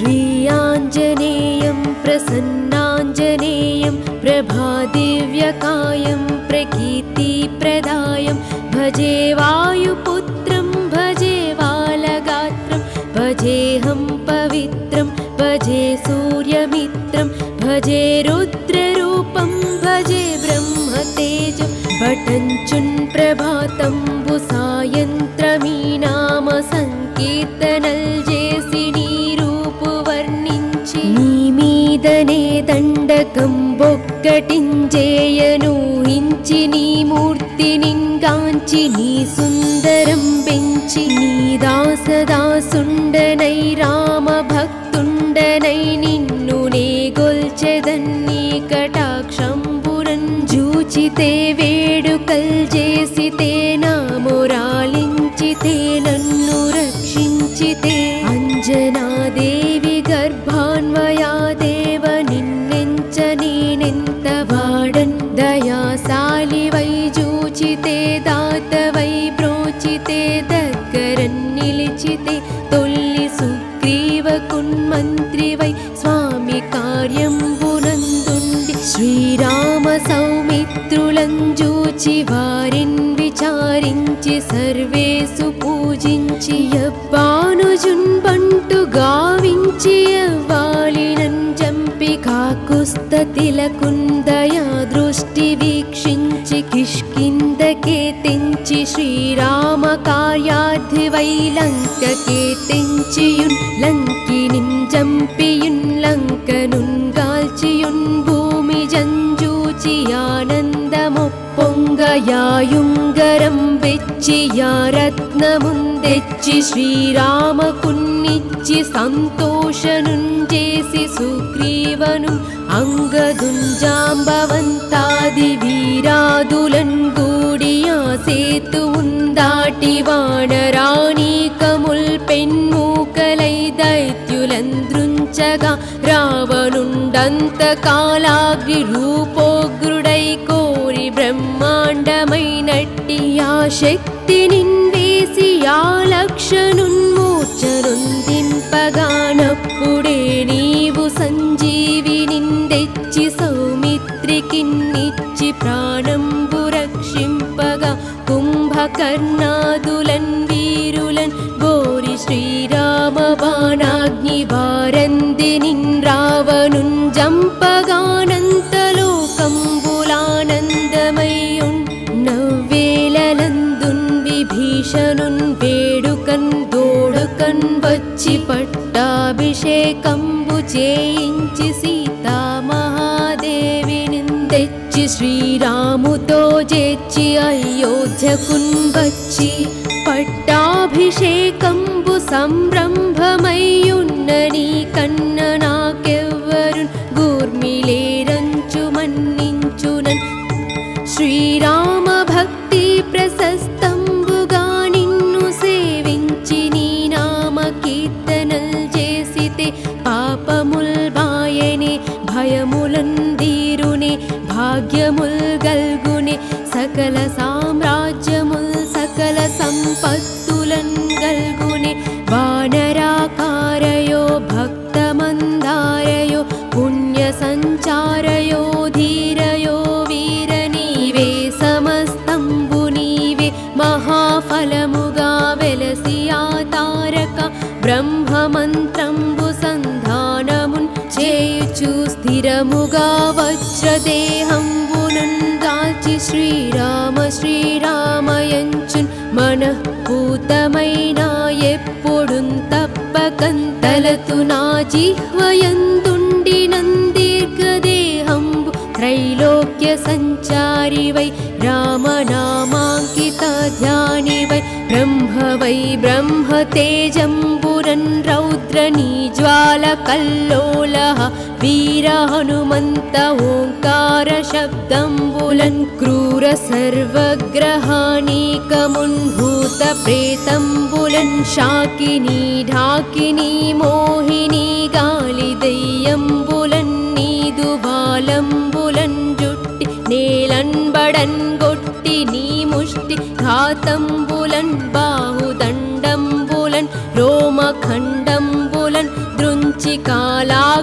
श्रीयाञ्जनेयं प्रसन्नाञ्जनेयं प्रभादिव्यकायं प्रकीर्तिप्रदायं भजे वायुपुत्रं भजे बालगात्रं भजेऽहं पवित्रं भजे सूर्यमित्रं भजे रुद्ररूपं भजे ब्रह्मतेजं भटञ्चुन् प्रभातं सायन्त्रमी नाम संकीर्तनल जेसि नीरूपु वर्णिंచి నీ మీదనే దండకం బొక్కటించేయను హించి నీ మూర్తినింగాంచి నీ సుందరం పెంచి నీ దాసదాసుండనై రామ భక్తుండనై నిన్ను నే గొల్చెదన్ని కటాక్షంబురన్ జూచితే వేడుకల్ చేసితే నా మొరాలించితే నన్ను రక్షించితే అంజనాదేవి గర్భాన్వయా దేవ నిన్నెంచ నేనెంత వాడన్ దయాశాలివై జూచితే దాతవై బ్రోచితే దగ్గరన్ నిలిచితే తొల్లి సుగ్రీవ కున్మంత్రివై స్వామి కార్యంబునందుండి శ్రీరామ సౌమిత్రులం జూచి వారిన్ విచారించి సర్వేసు పూజించి యవ్వానుజున్ బంటు గావించి యవ్వాలినన్ జంపి కాకుస్తతిలకుందయా దృష్టి వీక్షించి కిష్కిందకే తెంచి శ్రీరామ కార్యార్థివై లంకకే తెంచియున్ లంకినిన్ జంపియున్ లంకనున్ గాల్చియున్ భూమి జంజూచి ఆనందమొప్పొంగయాయుంగరం వెచ్చి యారత్నముందెచ్చి శ్రీరామకున్నిచ్చి సంతోషనున్ చేసి సుగ్రీవను అంగదున్ జాంబవంతాది వీరాదులన్ గూడియా సేతువున్ దాటి వానరాణీకముల్ పెన్మూకలై దైత్యులంద్రుంచగా రావణుండంతకాలాగ్ని రూపోగ్రుడై కోరి బ్రహ్మాండమైనట్టి ఆ శక్తి నిన్వేసి ఆ లక్షనున్మూర్ఛనుందింపగానప్పుడే నీవు సంజీవినిందెచ్చి సౌమిత్రికిన్నిచ్చి ప్రాణంబు రక్షింపగా కుంభకర్ణాదులన్ వీరులన్ బోరి శ్రీరామ బాణాగ్ని వారందినిన్ రావణున్ జంపగానంతలోకంబులానందమయ్యున్ నవ్వేలలందున్ విభీషణున్ వేడుకన్ దోడుకన్ వచ్చి పట్టాభిషేకంబు చేయించి సీతామహాదేవిని తెచ్చి శ్రీరాముతో చేర్చి అయోధ్యకున్ వచ్చి పట్టాభిషేకంబు సంరంభమయ్యున్న నీ కన్న నాకెవ్వరు గూర్మిలేరంచు మన్నించునన్ శ్రీరామ భక్తి ప్రశస్తంబుగా నిన్ను సేవించి నీ నామ కీర్తనల్ చేసితే పాపముల్ బాయనే భయములన్ దీరునే భాగ్యముల్ గల్గునే సకల సామ్రాజ్యముల్ సకల సంపత్తులన్ గల్గునే వానరాకారయో భక్తమందారయో పుణ్య సంచారయో ధీరయో వీర నీవే సమస్తంబు నీవే మహాఫలముగా వెలసి ఆ తారక బ్రహ్మమంత్రంబు సంధానమున్ చేయుచు స్థిరముగా వజ్రదేహంబునున్ దాల్చి శ్రీరామ శ్రీరామయంచున్ మనఃపూతమైన ఎప్పుడున్ తప్పకంతలతు నా జిహ్వయందుండి నందీర్ఘదేహంబు త్రైలోక్య సంచారివై రామనామాంకిత ధ్యానివై బ్రహ్మవై బ్రహ్మతేజంబురన్ రౌద్రనీ జ్వాల కల్లోలః వీర హనుమంత ఓంకార శబ్దంబులన్ క్రూర సర్వగ్రహానీకమున్ భూత ప్రేతంబులన్ శాకినీ ఢాకినీ మోహినీ గాలి దెయ్యంబులన్ నీదు బాలంబులన్ జుట్టి నేలన్ బడన్ గొట్టి నీ ముష్టి ఘాతంబులన్ బాహుదండంబులన్ రోమఖండంబులన్ దృంచి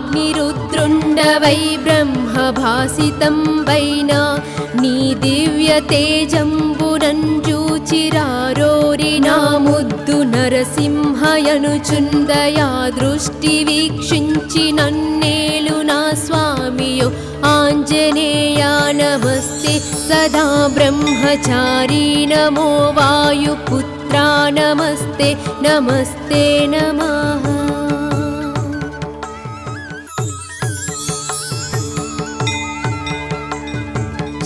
ब्रह्माग्निरुद्रुण्डवै ब्रह्मभासितं वैना नी दिव्यतेजम्बुरञ्जूचिरारोरिना मुद्दु नरसिंहयनुचुन्दया दृष्टिवीक्षिंचि नन्नेलु ना स्वामियो आञ्जनेया नमस्ते सदा ब्रह्मचारी नमो वायुपुत्रा नमस्ते नमस्ते नमः।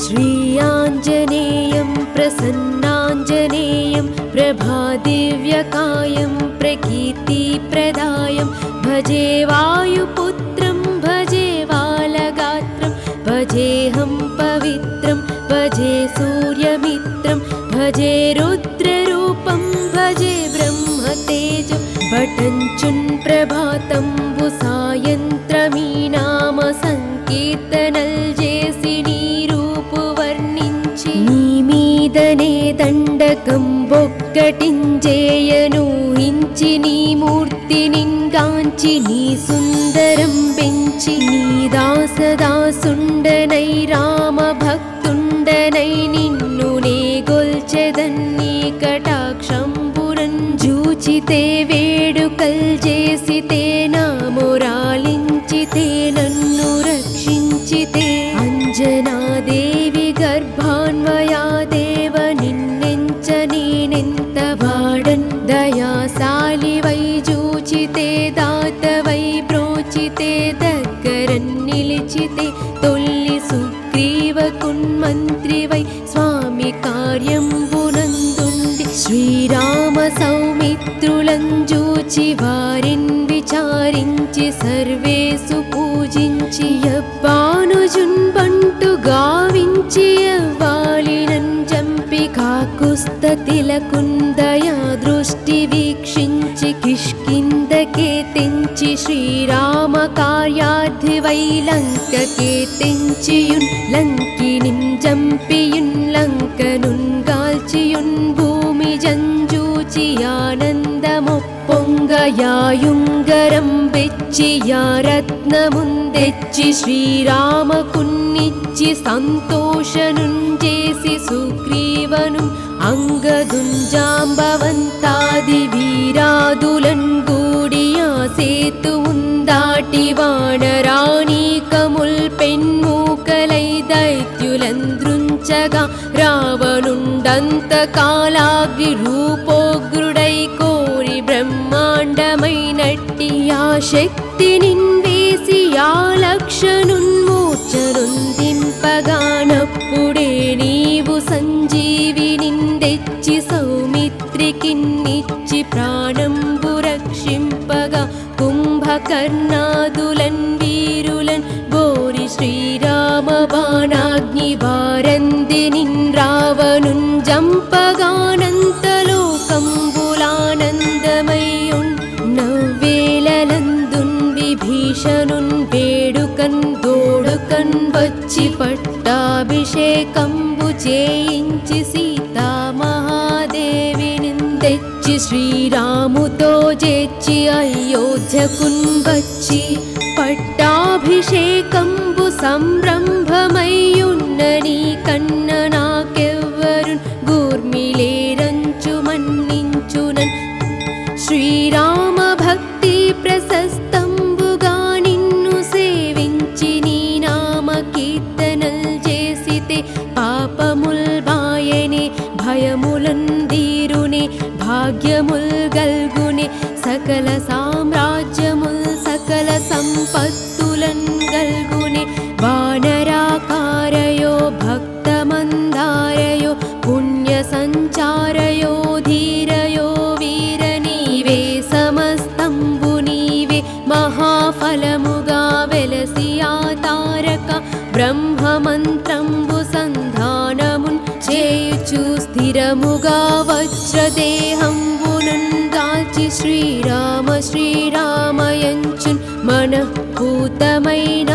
श्री आञ्जनेयं प्रसन्नाञ्जनेयं प्रभादिव्यकायं प्रकीर्तिप्रदायं भजे वायुपुत्रं भजे बालगात्रं भजेऽहं पवित्रं भजे सूर्यमित्रं भजे रुद्ररूपं भजे ब्रह्मतेजं भटञ्चुन् प्रभातं सायन्त्रमी नाम संकीर्तनल् जेसि नीरूपु वर्णिंचि नी मीदने దండకం బొక్కటించేయనూహించి నీ మూర్తినింగాంచి నీ సుందరం పెంచి నీ దాసదాసుండనై రామ భక్తుండనై నిన్ను నే గొల్చెదన్ని కటాక్షంబురం జూచితే వేడుకల్ చేసితే నా మొరాలించితే నన్ను రక్షించితే అంజనాదేవి గర్భాన్వయా దేవ నిన్నెంచ నేనెంత వాడన్ దయాశాలివై జూచితే దాతవై బ్రోచితే దగ్గరన్ నిలిచితే తొల్లి సుగ్రీవ కున్మంత్రివై స్వామి కార్యంబునందుండి శ్రీరామ సౌమిత్రులంజూచి వారిన్ విచారించి సర్వేసు పూజించి యవ్వానుజున్ బంటు గావించి యవ్వాలినన్ జంపి కాకుస్తతిలకుందయా దృష్టి వీక్షించి కిష్కిందకే తెంచి శ్రీరామ కార్యార్థివై లంకకే తెంచియున్ లంకినిన్ జంపియున్ లంకనున్ గాల్చియున్ భూమి జంజూచి ఆనందమొప్పొంగయాయుంగరం వెచ్చి యా రత్నముందెచ్చి శ్రీరామకున్నిచ్చి సంతోషనుంజేసి సుగ్రీవను అంగదుంజాంబవంతాది వీరాదులన్ గూడియా సేతువుందాటి వానరాణీకముల్ పెన్మూకలై దైత్యులంద్రుంచగా రావణుండంతకాలాగ్ని రూపోగ్రుడై కోరి బ్రహ్మాండమైనట్టి ఆ శక్తినిన్ వేసి ఆ లక్షనున్మూర్ఛనుందింపగానప్పుడే నీవు సంజీవినిందెచ్చి సౌమిత్రికిన్నిచ్చి ప్రాణంబు రక్షింపగా కుంభకర్ణాదులన్ వీరులన్ బోరి శ్రీరామ బాణాగ్ని వారందినిన్ రావణున్ జంపగానంతలోకంబులానందమయ్యున్ నవ్వేలలందున్ విభీషణున్ వేడుకన్ దోడుకన్ వచ్చి పట్టాభిషేకంబు చేయించి సీతామహాదేవిని తెచ్చి శ్రీరాముతో చేర్చి అయోధ్యకున్ వచ్చి పట్టాభిషేకంబు సంరంభమయ్యున్న నీ కన్న నాకెవ్వరున్ గూర్మిలేరంచు మన్నించునన్ శ్రీరామ భక్తి ప్రశస్తంబుగా నిన్ను సేవించి నీ నామ కీర్తనల్ చేసితే పాపముల్ బాయనే భయములన్ దీరునే భాగ్యముల్ గల్గునే సకల సామ్రాజ్యముల్ సకల సంపత్తులన్ గల్గునే వానరాకారయో భక్తమందారయో పుణ్య సంచారయో ధీరయో వీర నీవే సమస్తంబు నీవే మహాఫలముగా వెలసి ఆ తారక బ్రహ్మమంత్రంబు సంధానమున్ చేయుచు స్థిరముగా వజ్రదేహంబునున్ దాల్చి శ్రీరామ శ్రీరామయంచున్ మనఃపూతమైన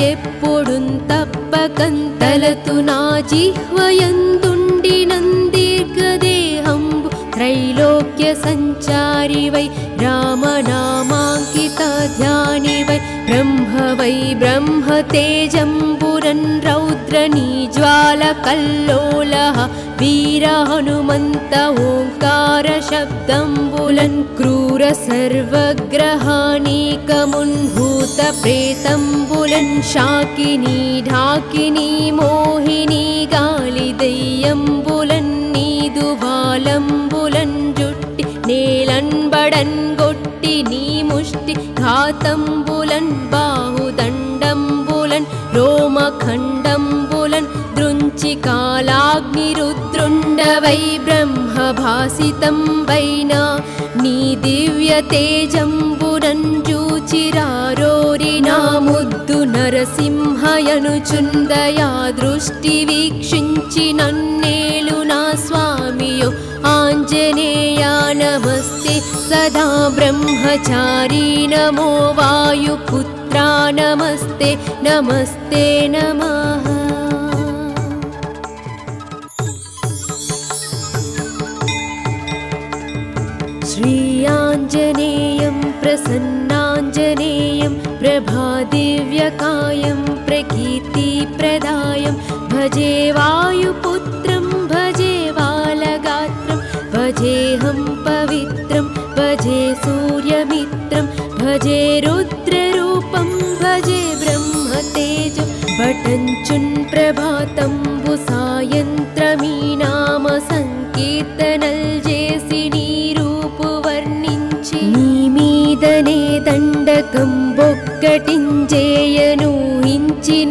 ఎప్పుడున్ తప్పకంతలతు నా జిహ్వయందుండి నందీర్ఘదేహంబు త్రైలోక్య సంచారివై రామనామాంకిత ధ్యానివై ब्रह्म वै ब्रह्म तेजम्बुरन् रौद्रनीज्वालकल्लोलः वीर हनुमन्त ओङ्कार शब्दम्बुलन् क्रूर सर्वग्रहानीकमुन्भूत प्रेतम्बुलन् शाकिनी ढाकिनी मोहिनी गालिदय्यम्बुलन् नीदुवालम्बुलन् जुट्टि नेलन्बडन् गोट्टि नी मुष्टि घातम्बुलन् बाहुदण्डम्बुलन् रोमखण्डम्बुलन् दृञ्चि कालाग्निरुद्रुण्ड वै ब्रह्मभासितं वैना नी दिव्यतेजम्बुरन् जूचिरारोरिना मुद्दु नरसिंहयनुचुन्दया दृष्टि वीक्षिंचि नन्नेलु ना स्वामियो आञ्जनेया नमस्ते सदा ब्रह्मचारी नमो वायुपुत्रा नमस्ते नमस्ते नमः। श्रीयाञ्जनेयं प्रसन्नाञ्जनेयं प्रभादिव्यकायं प्रकीर्तिप्रदायं भजे वायुपुत्रं भजे बालगात्रं भजेऽहं पवित्रं भजे सूर्यमित्रं भजे रुद्ररूपं भजे ब्रह्मतेजं बटञ्चुन् प्रभातंबु सायन्त्रमी नाम संकीर्तनल् जेसि नीरूपु वर्णिंచి నీ మీదనే దండకం బొక్కటించేయనూహించి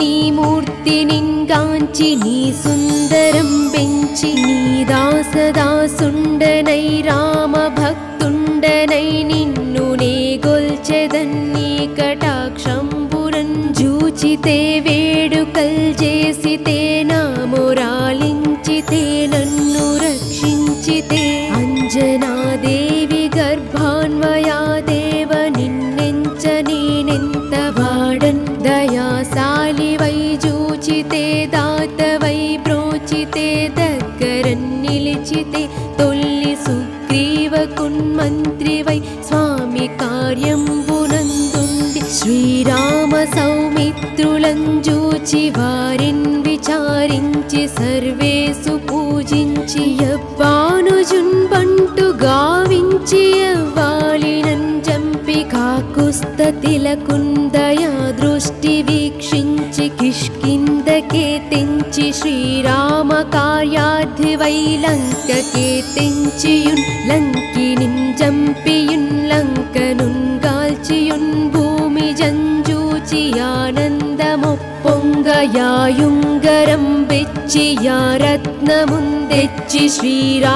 నీ మూర్తినింగాంచి నీ సుందరం పెంచి నీ దాసదాసుండనై రామ భక్తుండనై నిన్ను నే గొల్చెదన్ని కటాక్షంబురన్ జూచితే వేడుకల్ చేసితే నా మొరాలించితే నన్ను రక్షించితే అంజనాదేవి గర్భాన్వయా దేవ నిన్నెంచ నేనెంత వాడన్ దయాశాలి వై జూచితే దాత వై బ్రోచితే దగ్గరన్ నిలిచితే తొల్లి సుగ్రీవ కున్మంత్రి వై స్వామి కార్యంబునందుండి శ్రీరామ సౌమిత్రులం జూచి వారిన్ విచారించి సర్వేసు పూజించి యవ్వానుజున్ బంటు గావించి యవ్వాలినన్ జంపి కాకుస్తతిలకుందయా దృష్టి వీక్షించి కిష్కిందకే తెంచి శ్రీరామ కార్యార్థి వై లంకకే తెంచియున్ లంకినిన్ జంపియున్ లంకనున్ గాల్చియున్ భూమి జంజూచి ఆనందమొప్పొంగయాయుంగరం బెచ్చి యారత్నముందెచ్చి శ్రీరామకున్నిచ్చి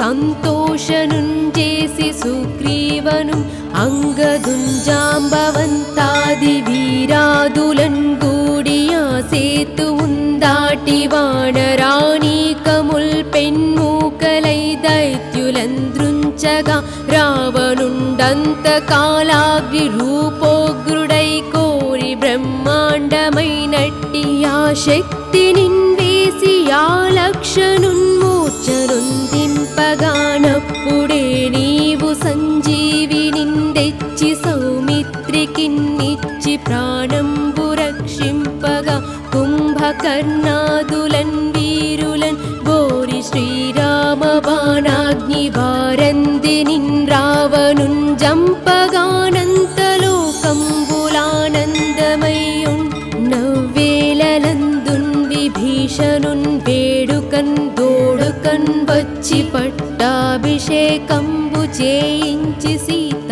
సంతోషనున్ చేసి సుగ్రీవను అంగదున్ జాంబవంతాది వీరాదులన్ గూడియా సేతువున్ దాటి వానరాణీకముల్ పెన్మూకలై దైత్యులంద్రుంచగా రావణుండంత కాలాగ్ని రూపోగ్రుడై కోరి బ్రహ్మాండమైనట్టి ఆ శక్తి నిన్వేసి ఆ లక్షనున్మూర్చనుందింపగానప్పుడే నీవు సంజీవినిందెచ్చి సౌమిత్రికిన్నిచ్చి ప్రాణంబు రక్షింపగా కుంభకర్ణాదులన్ వీరులన్ బోరి శ్రీరామ బాణాగ్ని వారంది నిన్ రావణున్ జంపగానంతలోకంబులానందమయ్యున్ నవ్వేలలందున్ విభీషణున్ వేడుకన్ దోడుకన్ వచ్చి పట్టాభిషేకంబు చేయించి సీతామహాదేవిని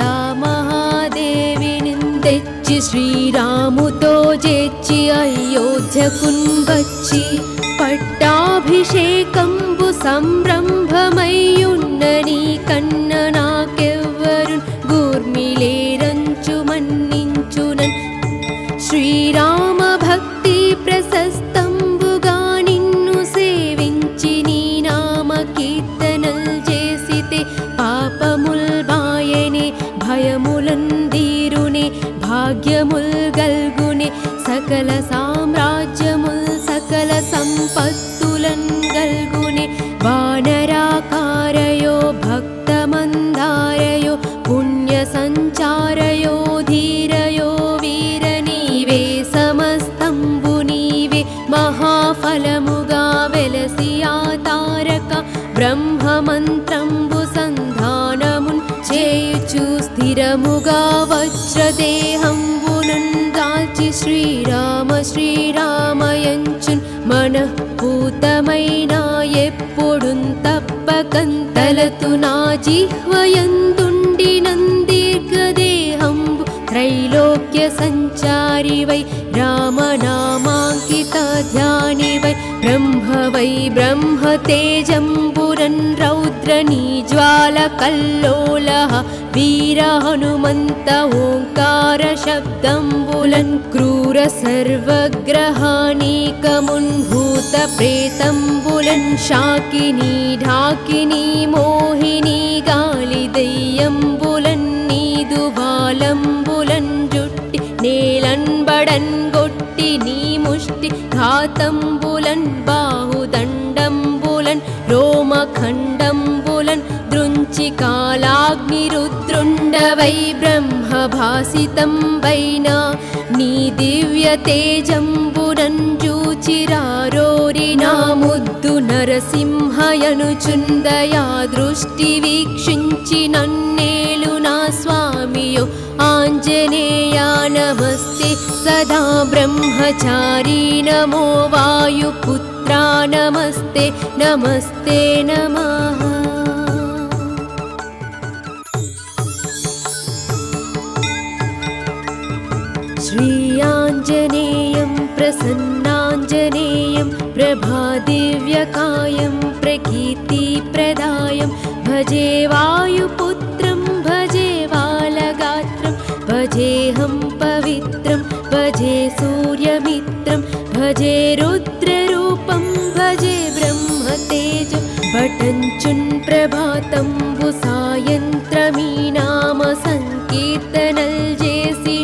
తెచ్చి శ్రీరాముతో చేర్చి అయోధ్యకున్ వచ్చి పట్టాభిషేకంబు సంరంభమయ్యున్న నీ కన్న నాకెవ్వరు గూర్మిలేరంచు మన్నించునన్ శ్రీరామ భక్తి ప్రశస్తంబుగా నిన్ను సేవించి నీ నామ కీర్తనల్ చేసితే పాపముల్ బాయనే భయములన్ దీరునే భాగ్యముల్ గల్గునే సకల సామ్రాజ్యముల్ సకల సంపత్తులన్ గల్గునే వానరాకారయో భక్తమందారయో పుణ్య సంచారయో ధీర మంత్రంబు సంధానమున్ చేయుచు స్థిరముగా వజ్రదేహంబునున్ దాల్చి శ్రీరామ శ్రీరామయంచున్ మనఃపూతమైన ఎప్పుడున్ తప్పకంతలతు నా జిహ్వయందుండి నందీర్ఘదేహంబు త్రైలోక్య సంచారి వై రామనామాంకిత ధ్యాని వై బ్రహ్మ తేజంబురన్ రౌద్రనీ జ్వాల కల్లోలః వీర హనుమంత ఓంకార శబ్దంబులన్ క్రూర సర్వగ్రహానీకమున్ భూత ప్రేతంబులన్ శాకినీ ఢాకినీ మోహినీ గాలి దయ్యంబులన్ నీదు బాలంబులన్ జుట్టి నేలన్ బడన్ గొట్టి నీ ముష్టి ఘాతంబులన్ బాహుదండంబులన్ రోమఖండంబులన్ దృంచి కాలాగ్ని రుద్రుండవై బ్రహ్మభాసితం వైనా నీ దివ్య తేజంబునన్ జూచిరారోరి నా ముద్దు నరసింహయనుచుందయా దృష్టి వీక్షించి నన్నేలు నా స్వామియో ఆంజనేయా నమస్తే సదా బ్రహ్మచారీ నమో వాయుపుత్రా నమస్తే నమస్తే నమః. श्रीयाञ्जनेयं प्रसन्नाञ्जनेयं प्रभादिव्यकायं प्रकीर्तिप्रदायं भजे वायुपुत्रं भजे बालगात्रं भजेऽहं पवित्रं भजे सूर्यमित्रं भजे रुद्ररूपं भजे ब्रह्मतेजं भटञ्चुन् प्रभातंबु सायन्त्रमी नाम संकीर्तनल् जेसि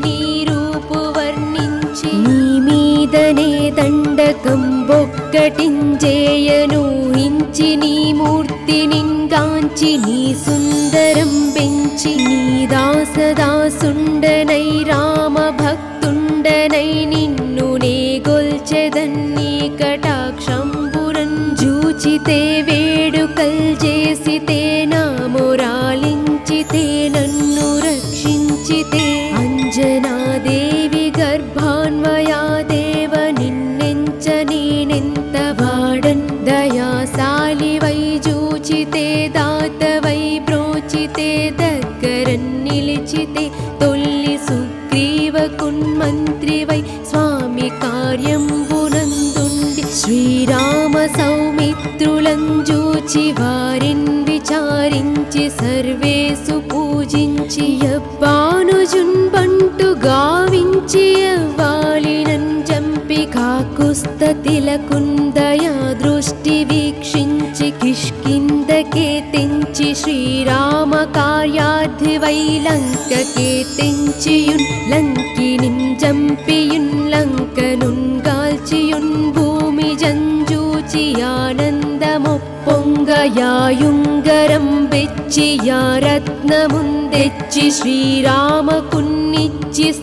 నీ దండకం బొక్కటించేయను హించి నీ మూర్తినింగాంచి నీ సుందరం పెంచి నీ దాసదాసుండనై రామ భక్తుండనై నిన్ను నే గొల్చెదన్ని కటాక్షంబురన్ జూచితే వేడుకల్ చేసితే నా మొరాలించితే నన్ను రక్షించితే అంజనాదేవి గర్భాన్వయా దేవ నిన్నెంచ నేనెంత వాడన్ దయాశాలి వై జూచితే దాత వై బ్రోచితే దగ్గరన్ నిలిచితే తొల్లి సుగ్రీవ కున్మంత్రి వై స్వామి కార్యంబునందుండి శ్రీరామ సౌమిత్రులం జూచి వారిన్ విచారించి సర్వేసు పూజించి యవ్వానుజున్ బంటు గావించి యవ్వాలినన్ జంపి కాకుస్తతిలకుందయా దృష్టి వీక్షించి కిష్కిందకే తెంచి శ్రీరామ కార్యార్థి వై లంకకే తెంచియున్ లంకినిన్ జంపియున్ లంకనున్ గాల్చియున్ భూమి జంజూచి ఆనందమొప్పొంగయాయుంగరం బెచ్చి యా రత్నముందెచ్చి శ్రీరామకున్నిచ్చి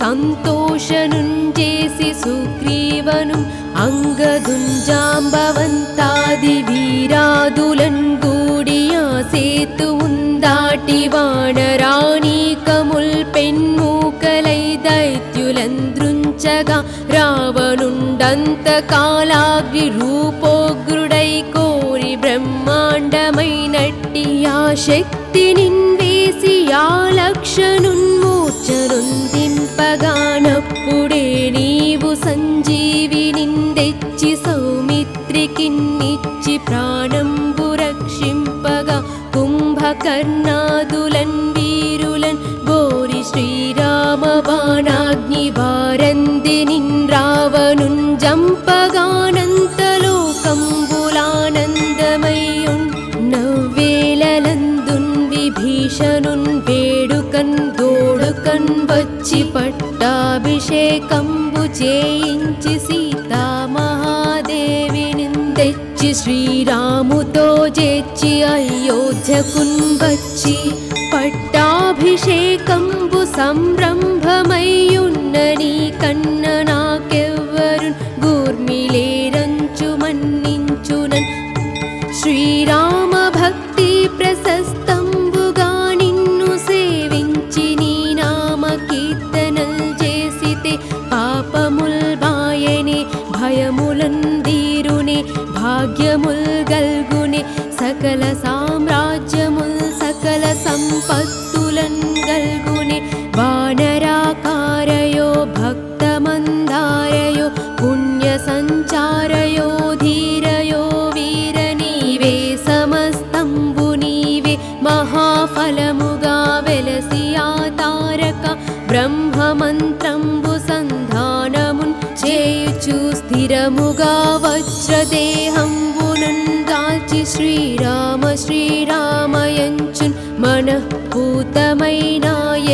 సంతోషనుంజేసి సుగ్రీవను అంగదుంజాంబవంతాది వీరాదులన్ గూడియా సేతువుందాటి వానరాణీకముల్ పెన్మూకలై దైత్యులంద్రుంచగా రావణుండంతకాలాగ్ని రూపోగ్రుడై కోరి బ్రహ్మాండమైనట్టి ఆ శక్తి నిన్వేసి ఆ లక్షనున్మూర్చనుందింపగానప్పుడే నీవు సంజీవినిందెచ్చి సౌమిత్రికిన్నిచ్చి ప్రాణంబు రక్షింపగా కుంభకర్ణాదులన్ వీరులన్ బోరి శ్రీరామ బాణాగ్ని వారంది నిన్ రావణున్ జంపగానంతలోకంబులానందమయ్యున్ నవ్వేలలందున్ విభీషణున్ వేడుకన్ దోడుకన్ వచ్చి పట్టాభిషేకంబు చేయించి సీతామహాదేవిని తెచ్చి శ్రీరాముతో చేర్చి అయోధ్యకున్ వచ్చి పట్టాభిషేకంబు సంరంభమయ్యున్న నీ కన్న నాకెవ్వరు గూర్మిలేరంచు మన్నించునన్ శ్రీరామ భక్తి ప్రస మహాఫలముగా వెలసి ఆ తారక బ్రహ్మమంత్రంబు సంధానమున్ చేయుచు స్థిరముగా వజ్రదేహంబునున్ దాల్చి శ్రీరామ శ్రీరామయంచున్ మనఃపూతమైన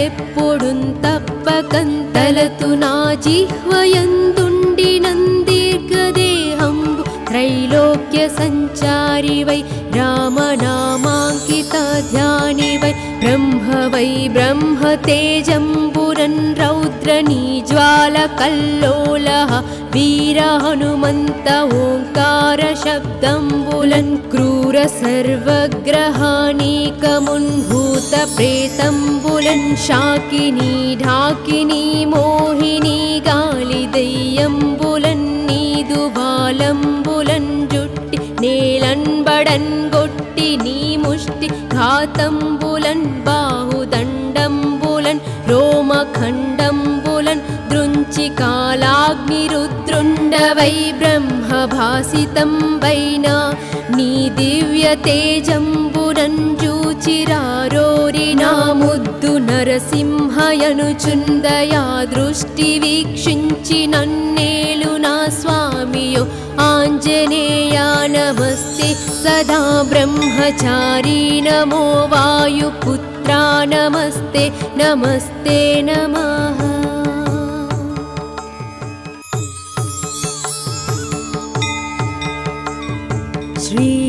ఎప్పుడున్ తప్పకంతలతు నా జిహ్వయందుండి నందీర్ఘదేహంబు త్రైలోక్య సంచారి వై రామనామాంకిత ధ్యాని వై బ్రహ్మ తేజంబురన్ రౌద్రనీ జ్వాల కల్లోలః వీర హనుమంత ఓంకార శబ్దంబులన్ క్రూర సర్వగ్రహానీకమున్ భూత ప్రేతంబులన్ శాకినీ ఢాకినీ మోహినీ గాలి దెయ్యంబులన్ నీదు బాలంబులన్ జుట్టి నేలన్బడన్ గొట్టి నీ ముష్టి ఘాతంబులన్ బాహుదండంబులన్ రోమఖండంబులన్ దృంచి కాలాగ్ని రుద్రుండవై బ్రహ్మభాసితం వైనా నీ దివ్య తేజంబునన్ జూచిరారోరి నా ముద్దు నరసింహయనుచుందయా దృష్టి వీక్షించి నన్నేలు నా స్వామియో ఆంజనేయా నమస్తే సదా బ్రహ్మచారీ నమో వాయుపుత్రా నమస్తే నమస్తే నమః.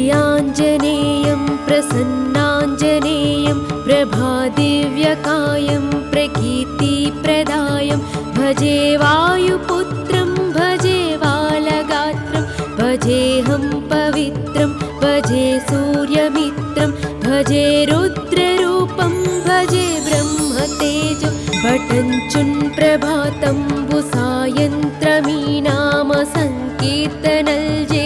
श्रीयाञ्जनेयं प्रसन्नाञ्जनेयं प्रभादिव्यकायं प्रकीर्तिप्रदायं भजे वायुपुत्रं भजे बालगात्रं भजेऽहं पवित्रं भजे सूर्यमित्रं भजे रुद्ररूपं भजे ब्रह्मतेजो भटञ्चुन् प्रभातंबु सायन्त्रमी नाम संकीर्तनल जेसि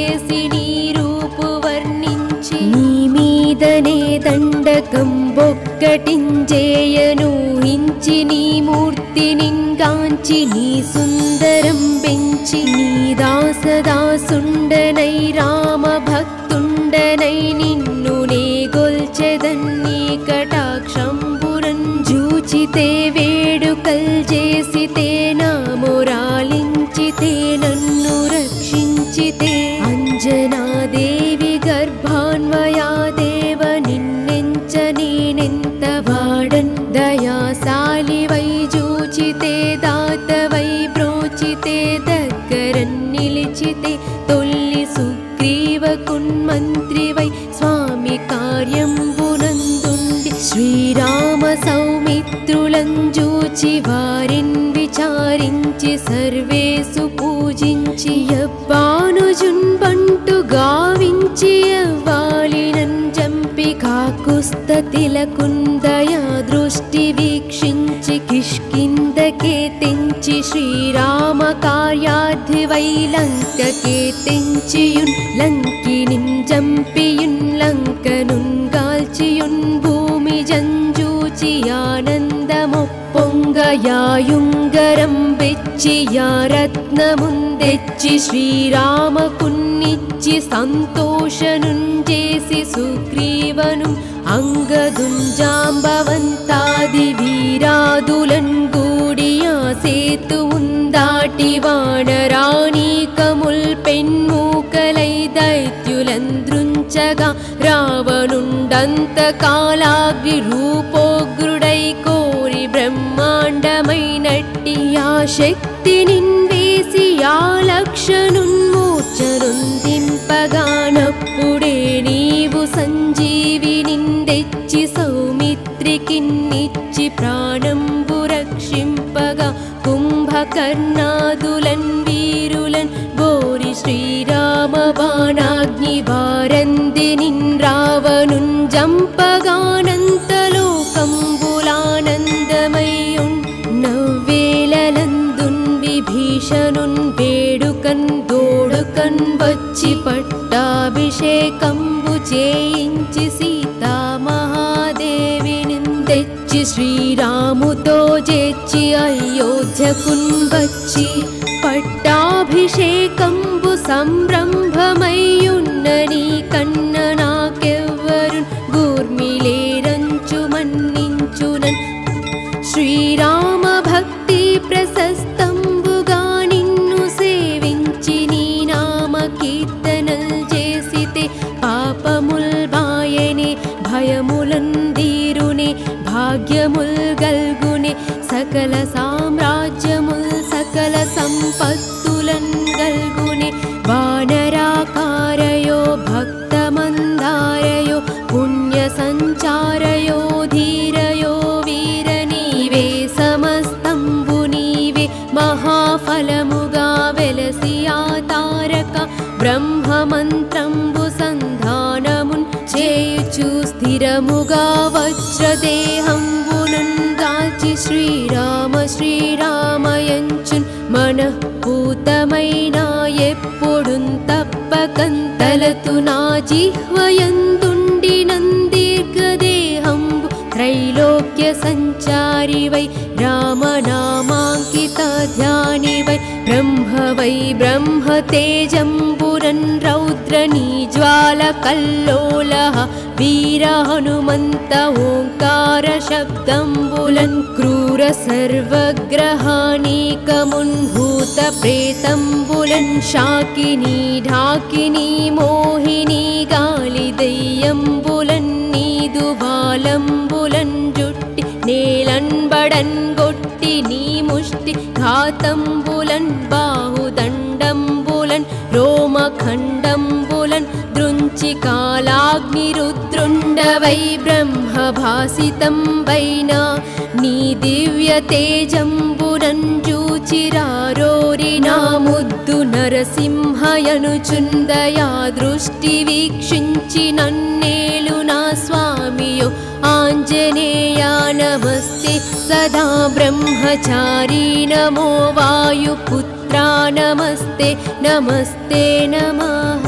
నీ దండకం బొక్కటించేయను హించి నీ మూర్తినింగాంచి నీ సుందరం పెంచి నీ దాసదాసుండనై రామ భక్తుండనై నిన్ను నే గొల్చెదన్ని కటాక్షంబురన్ జూచితే వేడుకల్ చేసితే నా మొరాలించితే నన్ను రక్షించితే అంజనాదేవి గర్భాన్వయా దేవ నిన్నెంచ నేనెంత వాడన్ దయాశాలి వై జూచితే దాత వై బ్రోచితే దగ్గరన్ నిలిచితే తొల్లి సుగ్రీవ కున్మంత్రి వై స్వామి కార్యంబునందుండి శ్రీరామ సౌమిత్రులం జూచి వారిన్ విచారించి సర్వేసు పూజించి యవ్వానుజున్ బంటు గావించి యవ్వాలినన్ జంపి కాకుస్తతిలకుందయా దృష్టి వీక్షించి కిష్కిందకే తెంచి శ్రీరామ కార్యార్థి వై లంకకే తెంచియున్ లంకినిం జంపియున్ లంకనున్ గాల్చియున్ భూమి జంజూచి ఆనందమొప్పొంగయాయుంగరం బెచ్చి యా రత్నముందెచ్చి శ్రీరామకున్నిచ్చి సంతోషనున్ చేసి సుగ్రీవను అంగదుంజాంబవంతాది వీరాదులన్ గూడియా సేతువున్ దాటి వానరాణీకముల్ పెన్మూకలై దైత్యులంద్రుంచగా రావణుండంత కాలాగ్ని రూపోగ్రుడై కోరి బ్రహ్మాండమైనట్టి ఆ శక్తి నిన్వేసి ఆ లక్షనున్మూర్చనుందింపగానప్పుడే నీవు సంజీవి నిందెచ్చి సౌమిత్రికిన్నిచ్చి ప్రాణంబు రక్షింపగా కుంభకర్ణాదులన్ వీరులన్ బోరి శ్రీరామ బాణాగ్ని వారంది నిన్ రావణున్ జంపగానంతలోకంబులానందమయ్యున్ నవ్వేలలందున్ విభీషణున్ వేడుకన్ దోడుకన్ వచ్చి పట్టాభిషేకంబు చేయించి సీతామహాదేవిని తెచ్చి శ్రీరాముతో చేర్చి అయోధ్యకున్ వచ్చి పట్టాభిషేకంబు సంరంభమయ్యున్న నీ కన్న నాకెవ్వరు గూర్మిలేరంచు శ్రీరామ భక్తి ప్రశస్తంబుగా నిన్ను సేవించి నీ నామ కీర్తనల్ చేసితే పాపముల్ బాయనే భయములందీరునే భాగ్యముల్ గల్గునే సకల సామ్రాజ్యముల్ సకల సంపత్తులన్ గల్గునే వానరాకారయో భక్తమందారయో పుణ్య సంచారయో ధీరయో వీర నీవే సమస్తంబు నీవే మహాఫలముగా వెలసి తారక బ్రహ్మమంత్రంబు సంధానమున్ చేయుచు స్థిరముగా వజ్రదేహంబునున్ దాల్చి శ్రీరామ శ్రీరామయంచున్ మనఃపూతమైన ఎప్పుడున్ తప్పకంతలతు నా జిహ్వయందుండి నందీర్ఘదేహంబు త్రైలోక్య సంచారివై రామనామాంకిత ధ్యానివై బ్రహ్మవై బ్రహ్మతేజంబురన్ రౌద్రనీ జ్వాల కల్లోలః వీర హనుమంత ఓంకార శబ్దంబులన్ క్రూర సర్వగ్రహానీకమున్ భూత ప్రేతంబులన్ శాకినీ ఢాకినీ మోహినీ గాలి దయ్యంబులన్ నీదు బాలంబులన్ జుట్టి నేలన్బడన్ గొట్టి నీ ముష్టి ఘాతంబులన్ బాహుదండంబులన్ రోమఖండంబులన్ దృంచి కాలాగ్నిరుద్రుండవై బ్రహ్మభాసితం వైనా నీ దివ్య తేజంబునన్ జూచిరారోరి నా ముద్దు నరసింహయనుచుందయా దృష్టి వీక్షించి నన్నేలు నా స్వామియో ఆంజనేయా నమస్తే సదా బ్రహ్మచారీ నమో వాయుపుత్రా నమస్తే నమస్తే నమః.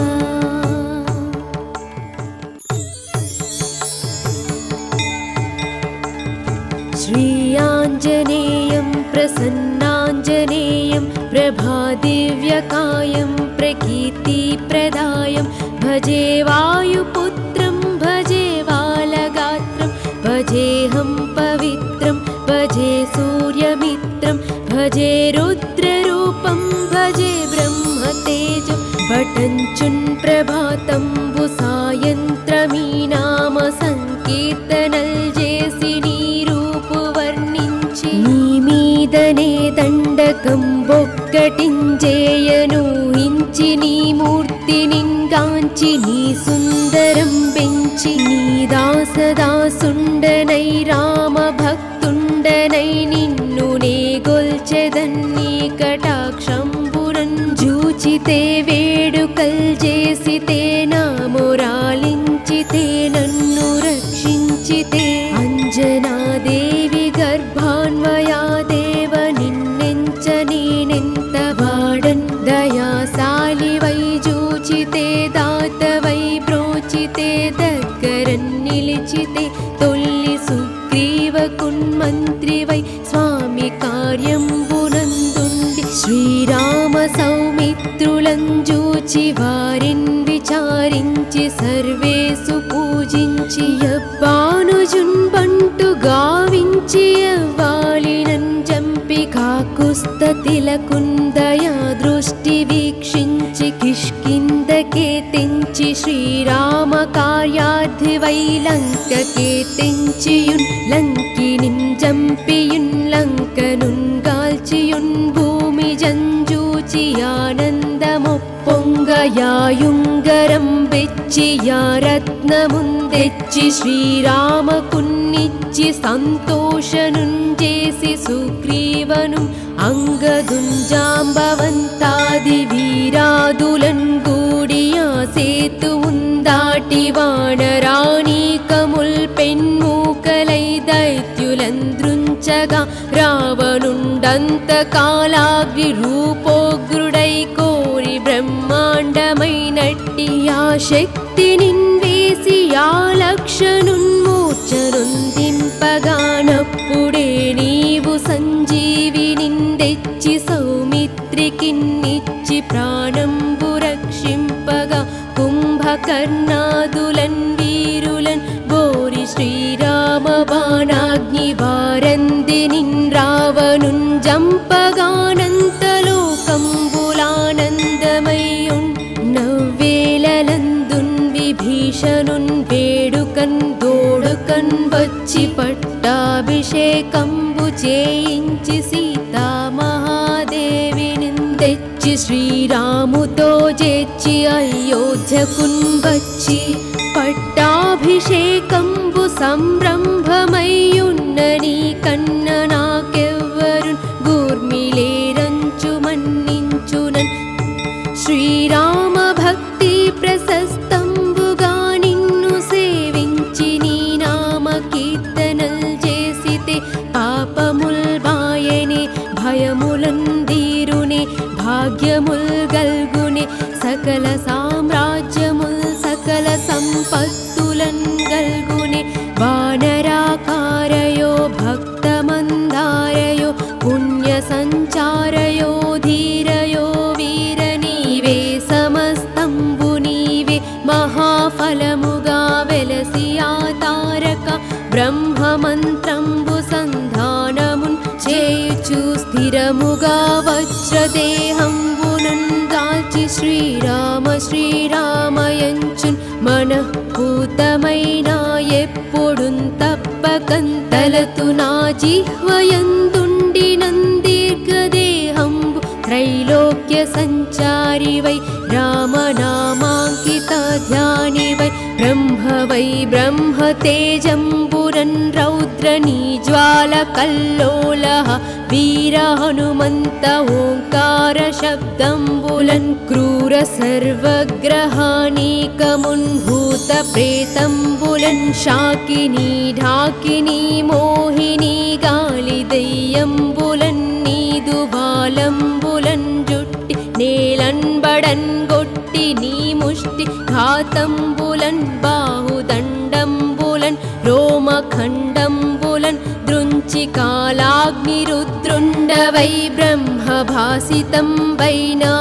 श्रीयाञ्जनेयं प्रसन्नाञ्जनेयं प्रभादिव्यकायं प्रकीर्तिप्रदायं भजे वायुपुत्रं भजे बालगात्रं भजेऽहं पवित्रं भजे सूर्यमित्रं भजे रुद्ररूपं भजे ब्रह्मतेजं पठञ्चुन् प्रभातंबु सायन्त्रमी नाम संकीर्तनल् जेसि నీ దండకం బొక్కటించేయను హించి నీ మూర్తినింగాంచి నీ సుందరం పెంచి నీ దాసదాసుండనై రామ భక్తుండనై నిన్ను నే గొల్చెదన్ని కటాక్షంబురన్ జూచితే వేడుకల్ చేసితే నా మొరాలించితే నన్ను రక్షించితే అంజనాదేవి గర్భాన్వయా దేవ నిన్నెంచ నేనెంత వాడన్ దయాశాలివై జూచితే దాతవై బ్రోచితే దగ్గరన్ నిలిచితే తొల్లి సుగ్రీవకున్మంత్రివై స్వామి కార్యంబునందుండి శ్రీరామ సౌమిత్రులం జూచి వారిన్ విచారించి సర్వేసు పూజించి యబ్బానుజున్ బంటు గావించి యవ్వాలినన్ జంపి కాకుస్తతిలకుందయా దృష్టి వీక్షించి కిష్కిందకే తెంచి శ్రీరామ కార్యార్థివై లంకకే తెంచియున్ లంకినిన్ జంపియున్ లంకనున్ గాల్చియున్ భూమి జంజూచి ఆనందమొప్పొంగయాయుంగరం బెచ్చి యా రత్నముందెచ్చి శ్రీరామకున్నిచ్చి సంతోషనున్ చేసి సుగ్రీవను అంగదుంజాంబవంతాది వీరాదులన్ గూడియా సేతువుందాటి వానరాణీకముల్ పెన్మూకలై దైత్యులంద్రుంచగా రావణుండంతకాలాగ్ని రూపోగ్రుడై కోరి బ్రహ్మాండమైనట్టి ఆ శక్తి నిన్వేసి ఆ లక్షనున్మూర్చనుందింపగానప్పుడే నీవు సంజీవినిందెచ్చి సౌమిత్రికిన్నిచ్చి ప్రాణంబు రక్షింపగా కుంభకర్ణాదులన్ వీరులన్ బోరి శ్రీరామ బాణాగ్ని వారంది నిన్ రావణున్ జంపగానంతలోకంబులానందమయ్యున్ నవ్వేలలందున్ విభీషణున్ వేడుకన్ దోడుకన్ వచ్చి పట్టాభిషేకంబు చేయించి సీతామహాదేవిని తెచ్చి శ్రీరాముతో చేర్చి అయోధ్యకున్ వచ్చి పట్టాభిషేకంబు సంరంభమయ్యున్న నీ కన్న నాకెవ్వరు గూర్మిలేరంచు మన్నించునన్ శ్రీరామ భక్తి ప్రశస్తంబుగా నిన్ను సేవించి నీ నామ కీర్తనల్ చేసితే పాపముల్ బాయనే భయములందీరునే భాగ్యముల్ గల్గునే సకల సామ్రాజ్యముల్ సకల సంపత్తులన్ గల్గునే వానరాకారయో భక్తమందారయో పుణ్య సంచారయో ధీరయో వీర నీవే సమస్తంబు నీవే మహాఫలముగా వెలసి తారక బ్రహ్మమంత్రంబు సంధానమున్ చేయుచు స్థిరముగా వజ్రదేహంబునన్ దాల్చి శ్రీరామ శ్రీరామయంచున్ మనఃపూతమైన ఎప్పుడున్ తప్పకంతలతు నా జిహ్వయందుండి నందీర్ఘదేహంబు త్రైలోక్య సంచారివై రామనామాంకిత ధ్యానివై బ్రహ్మతేజంబురన్ రౌద్రనీ జ్వాల కల్లోలః వీర హనుమంత ఓంకార శబ్దంబులన్ క్రూర సర్వగ్రహానీకమున్ భూత ప్రేతంబులన్ శాకినీ ఢాకినీ మోహినీ గాలి దయ్యంబులన్ నీదు బాలంబులన్ జుట్టి నేలన్ బడన్ గొట్టి నీ ముష్టి ఘాతంబులన్ బాహుదండంబులన్ రోమఖండంబులన్ దృంచి కాలాగ్నిరుద్రుండవై బ్రహ్మభాసితం వైనా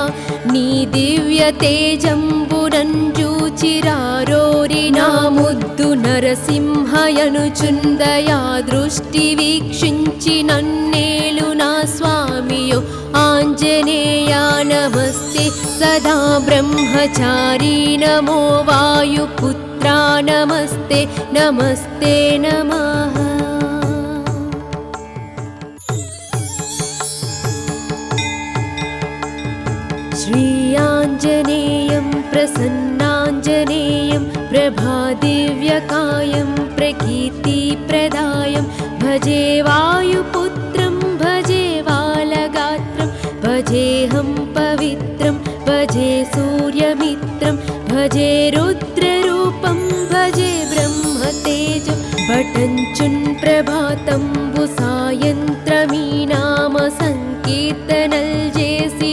నీ దివ్య తేజంబునన్ జూచిరారోరి నా ముద్దు నరసింహయనుచుందయా దృష్టి వీక్షించి నన్నేలు నా స్వామియో ఆంజనేయా నమస్తే సదా బ్రహ్మచారీ నమో వాయుపుత్రా నమస్తే నమస్తే నమః श्रीयाञ्जनेयं प्रसन्नाञ्जनेयं प्रभादिव्यकायं प्रकीर्तिप्रदायं भजे वायुपुत्रं भजे बालगात्रं भजेऽहं पवित्रं भजे सूर्यमित्रं भजे रुद्ररूपं भजे ब्रह्मतेजं भटञ्चुन् प्रभातंबु सायन्त्रमी नाम संकीर्तनल् जेसि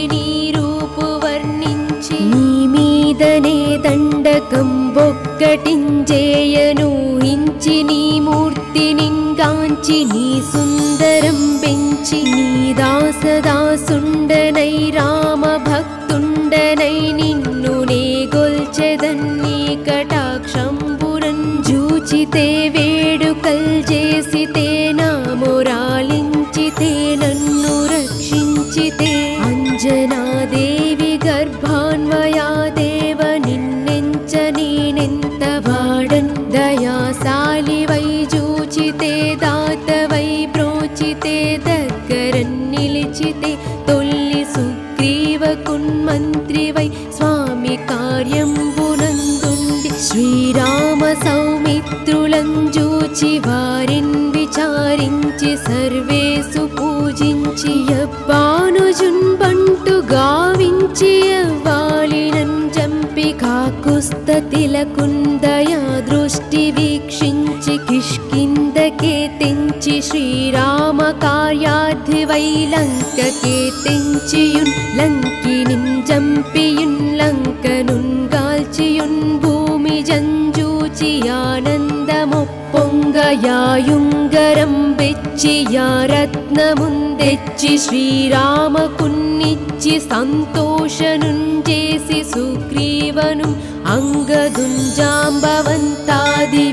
నీ దండకం బొక్కటించేయను హించి నీ మూర్తినింగాంచి నీ సుందరం పెంచి నీ దాసదాసుండనై రామ భక్తుండనై నిన్ను నే గొల్చెదన్ని కటాక్షంబురన్ జూచితే వేడుకల్ చేసితే నా మొరాలించితే నన్ను రక్షించితే అంజనాదేవి గర్భాన్వయా దేవ నిన్నెంచ నేనెంత వాడన్ దయాశాలివై జూచితే దాతవై బ్రోచితే దగ్గరన్ నిలిచితే తొల్లి సుగ్రీవకున్మంత్రివై స్వామి కార్యంబునందుండి శ్రీరామ సౌమిత్రులం జూచి వారిన్ విచారించి సర్వేసు పూజించి యబ్బానుజున్ బంటు గావించి యవ్వాలినన్ జంపి కాకుస్తతిలకుందయా దృష్టి వీక్షించి కిష్కిందకే తెంచి శ్రీరామ కార్యార్థివై లంకకే తెంచియున్ లంకినిన్ జంపియున్ లంకనున్ గాల్చియున్ భూమి జంజూచి ఆనందమొప్పొంగయాయుంగరం బెచ్చి యా రత్నముందెచ్చి శ్రీరామకున్నిచ్చి సంతోషనుంజేసి సుగ్రీవను అంగదుంజాంబవంతాది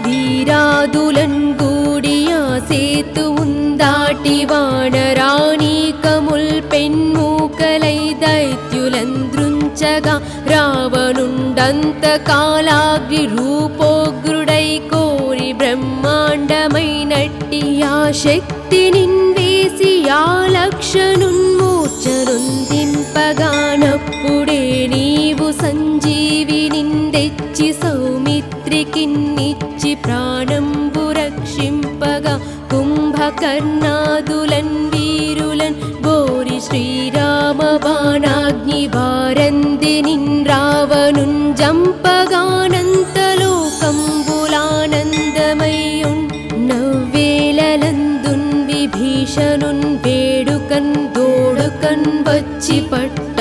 వీరాదులన్ గూడియా సేతువుందాటి సాటి వానరాణీకముల్ పెన్మూకలై దైత్యులంద్రుంచగా రావణుండంత కాలాగ్ని రూపోగ్రుడై కోరి బ్రహ్మాండమైనట్టి ఆ శక్తి నిన్వేసి ఆ లక్షనున్మూర్ఛనుందింపగానప్పుడే నీవు సంజీవి నిందెచ్చి సౌమిత్రికిన్నిచ్చి ప్రాణంబు రక్షింపగా కుంభకర్ణాదులన్ వీరులన్ బోరి శ్రీరామ బాణాగ్ని వారంది నిన్ రావణున్ జంపగానంతలోకంబులానందమయ్యున్ నవ్వేలలందున్ విభీషణున్ వేడుకన్ దోడుకన్ వచ్చి పట్టాభిషేకంబు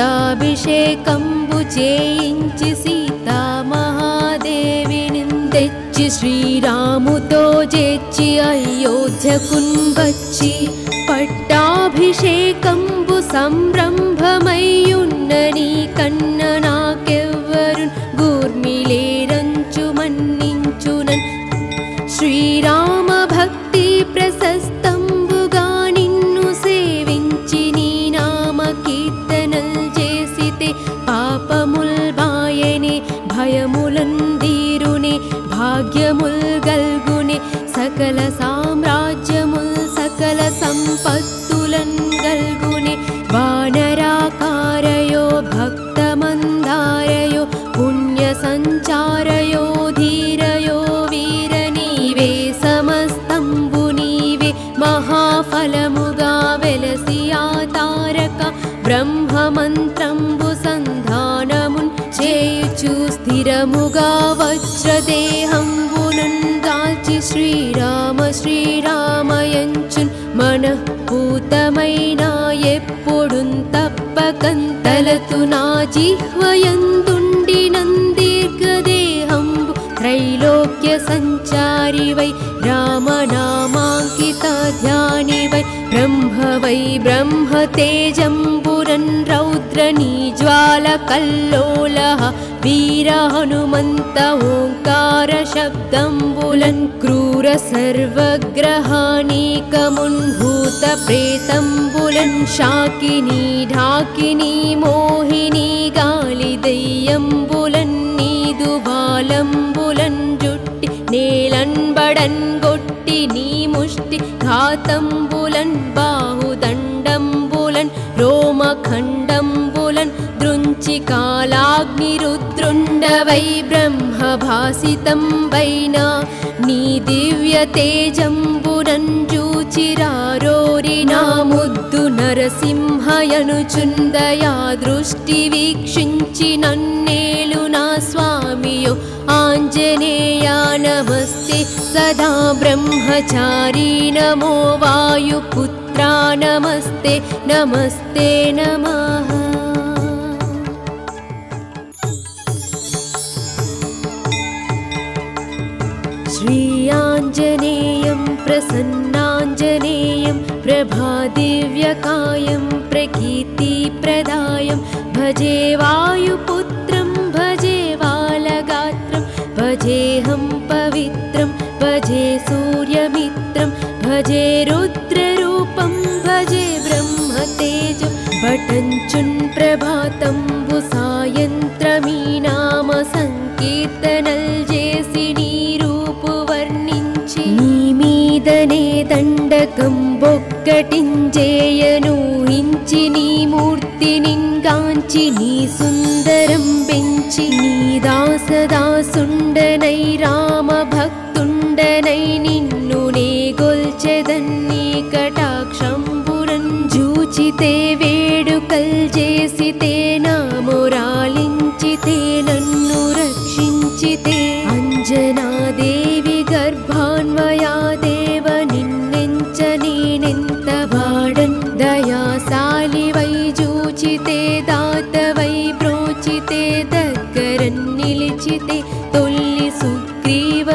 చేయించి సీతామహాదేవిని తెచ్చి శ్రీరాముతో చేర్చి అయోధ్యకున్ వచ్చి పట్టాభిషేకంబు సంరంభమయ్యున్న నీ కన్న నాకెవ్వరు గూర్మిలేరంచు మన్నించునన్ శ్రీరామ భక్తి ప్రశస్తంబుగా నిన్ను సేవించి నీ నామ కీర్తనల్ చేసితే పాపముల్ బాయనే భయములన్ దీరునే భాగ్యముల్ గల్గునే సకల సామ్రాజ్యముల్ సకల సంపత్తులన్ గల్గునే వానరాకారయో భక్తమందారయో పుణ్య సంచారయో ధీరయో వీర నీవే సమస్తంబు నీవే మహాఫలముగా వెలసి ఆ తారక బ్రహ్మమంత్రంబు సంధానమున్ చేయుచు స్థిరముగా వజ్రదేహంబునన్ దాల్చి శ్రీరామ శ్రీరామయంచున్ మనఃపూతమైన ఎప్పుడున్ తప్పకంతలతు నా జిహ్వయందుండి నందీర్ఘదేహంబు త్రైలోక్య సంచారివై రామనామాంకిత ధ్యానివై బ్రహ్మవై బ్రహ్మతేజంబురన్ రౌద్రనీ జ్వాల కల్లోలః వీర హనుమంత ఓంకార శబ్దంబులన్ క్రూర సర్వగ్రహానీకమున్ భూత ప్రేతంబులన్ శాకినీ ఢాకినీ మోహినీ గాలి దెయ్యంబులన్ నీదు బాలంబులన్ జుట్టి నేలన్ బడన్ గొట్టి నీ ముష్టి ఘాతంబులన్ బాహుదండంబులన్ రోమఖండంబులన్ దృంచి కాలాగ్ని రుద్రుండవై బ్రహ్మభాసితం వైనా నీ దివ్య తేజంబునన్ జూచిరారోరి నా ముద్దు నరసింహయనుచుందయా దృష్టి వీక్షించి నన్నేలు నా స్వామియో ఆంజనేయా నమస్తే సదా బ్రహ్మచారీ నమో వాయుపుత్రా నమస్తే నమస్తే నమః श्रीयाञ्जनेयं प्रसन्नाञ्जनेयं प्रभादिव्यकायं प्रकीर्तिप्रदायं भजे वायुपुत्रं भजे बालगात्रं भजेऽहं पवित्रं भजे सूर्यमित्रं भजे रुद्ररूपं भजे ब्रह्मतेजं भटञ्चुन् प्रभातंबु सायन्त्रमी नाम संकीर्तनल् जेसि నీ దండకం బొక్కటించేయను హించి నీ మూర్తినింగాంచి నీ సుందరం పెంచి నీ దాసదాసుండనై రామ భక్తుండనై నిన్ను నే గొల్చెదన్ని కటాక్షంబురన్ జూచితే వేడుకల్ చేసితే నా మొరాలించితే నన్ను రక్షించితే అంజనాదేవి గర్భాన్వయా దేవ నిన్నెంచ నేనెంత వాడన్ దయాశాలివై జూచితే దాతవై బ్రోచితే దగ్గరన్ నిలిచితే తొల్లి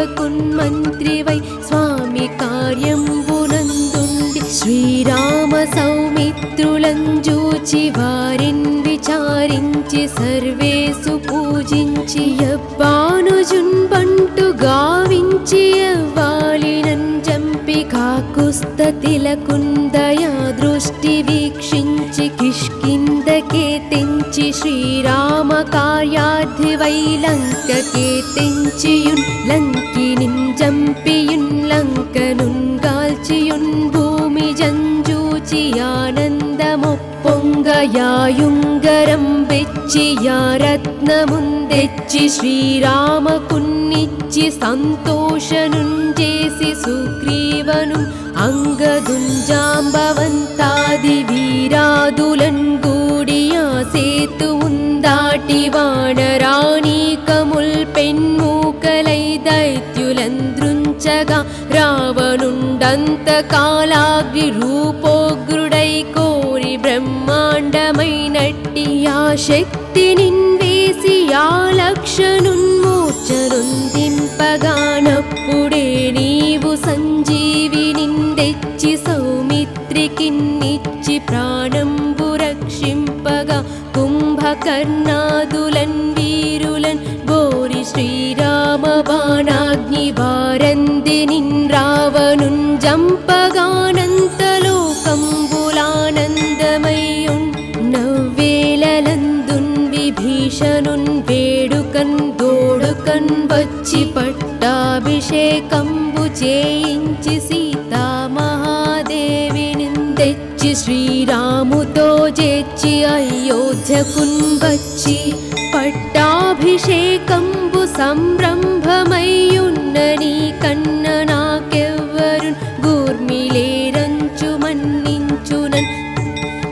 సుగ్రీవకున్మంత్రివై స్వామి కార్యంబునందుండి శ్రీరామ సౌమిత్రులం జూచి వారిన్ విచారించి సర్వేసు పూజించి యవ్వానుజున్ బంటు గావించి యవ్వాలినన్ జంపి కాకుస్తతిలకుందయా దృష్టి వీక్షించి కిష్కిందకే తెంచి శ్రీరామ కార్యార్థివై లంకకే తెంచియున్ లంకినిన్ జంపియున్ లంకనున్ గాల్చియున్ భూమి జంజూచి ఆనందమొప్పొంగయాయుంగరం వెచ్చి యారత్నముందెచ్చి శ్రీరామకున్నిచ్చి సంతోషనుంజేసి సుగ్రీవను అంగదుంజాంబవంతాది వీరాదులన్ గూడియా సేతువుందాటి వానరాణీకముల్ పెన్మూకలై దైత్యులంద్రుంచగా రావణుండంతకాలాగ్ని రూపోగ్రుడై కోరి బ్రహ్మాండమైనట్టి ఆ శక్తి నిన్వేసి ఆ లక్షనున్మూర్ఛనుందింపగానప్పుడే నీవు సంజీవినిందెచ్చి సౌమిత్రికిన్నిచ్చి ప్రాణంబు రక్షింపగా కుంభకర్ణాదులన్ వీరులన్ బోరి శ్రీరామ బాణాగ్ని వారందినిన్ రావణున్ జంపగానంతలోకంబులానందమయ్యున్ నవ్వేలలందున్ విభీషణున్ వేడుకన్ దోడుకన్ వచ్చి పట్టాభిషేకంబు చేయించి సీతామహాదేవిని తెచ్చి శ్రీరాముతో చేర్చి అయోధ్యకున్ వచ్చి పట్టాభిషేకంబు సంరంభమయ్యున్న నీ కన్న నాకెవ్వరు గూర్మిలేరంచు మన్నించునన్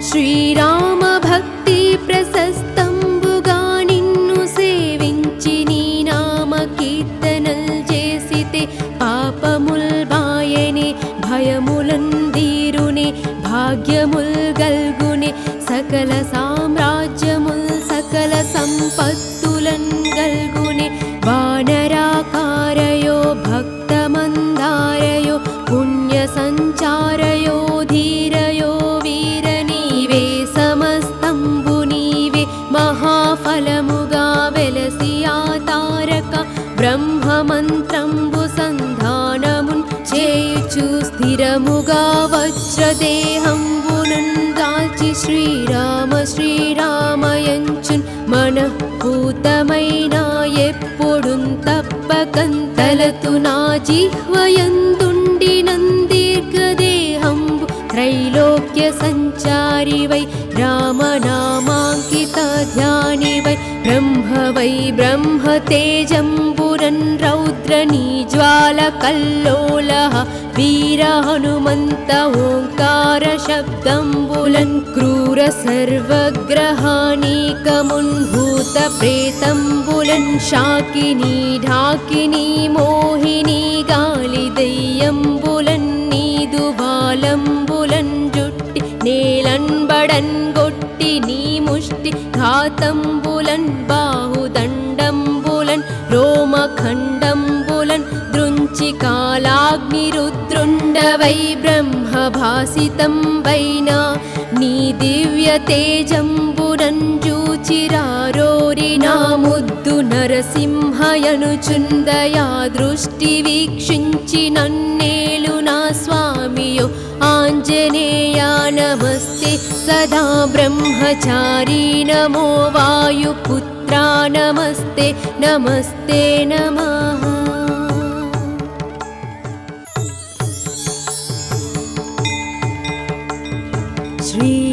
శ్రీరామ భక్తి ప్రశస్తంబుగా నిన్ను సేవించి నీ నామ కీర్తనల్ చేసితే పాపముల్ బాయనే భయములన్ దీరునే భాగ్యముల్ గల్గునే సకల సామ్రాజ్యముల్ సకల సంపత్తులన్ గల్గునే వానరాకారయో భక్తమందారయో పుణ్య సంచారయో ధీరయో వీర నీవే సమస్తంబు నీవే మహాఫలముగా వెలసి ఆ తారక బ్రహ్మమంత్రంబు సంధానమున్ చేయుచు స్థిరముగా వజ్రదేహంబునున్ దాల్చి శ్రీరామ శ్రీరామయంచున్ మనఃపూతమైన ఎప్పుడున్ తప్పకంతలతు నా జిహ్వయందుండి నందీర్ఘదేహంబు త్రైలోక్య సంచారివై రామనామాంకిత ధ్యానివై బ్రహ్మవై బ్రహ్మతేజంబురన్ రౌద్రనీ జ్వాల కల్లోలః వీర హనుమంత ఓంకార శబ్దంబులన్ క్రూర సర్వగ్రహానీకమున్ భూత ప్రేతంబులన్ శాకినీ ఢాకినీ మోహినీ గాలి దెయ్యంబులన్ నీదు బాలంబులన్ జుట్టి నేలన్ బడన్ గొట్టి నీ ముష్టి ఘాతంబులన్ బాహుదండంబులన్ రోమఖండంబులన్ దృంచి కాలాగ్ని రుద్రుండవై బ్రహ్మభాసితం వైనా నీ దివ్య తేజంబురన్ జూచిరారోరి నా ముద్దు నరసింహయనుచుందయా దృష్టి వీక్షించి నన్నేలు నా స్వామియో ఆంజనేయా నమస్తే సదా బ్రహ్మచారీ నమో వాయుపుత్రా నమస్తే నమస్తే నమః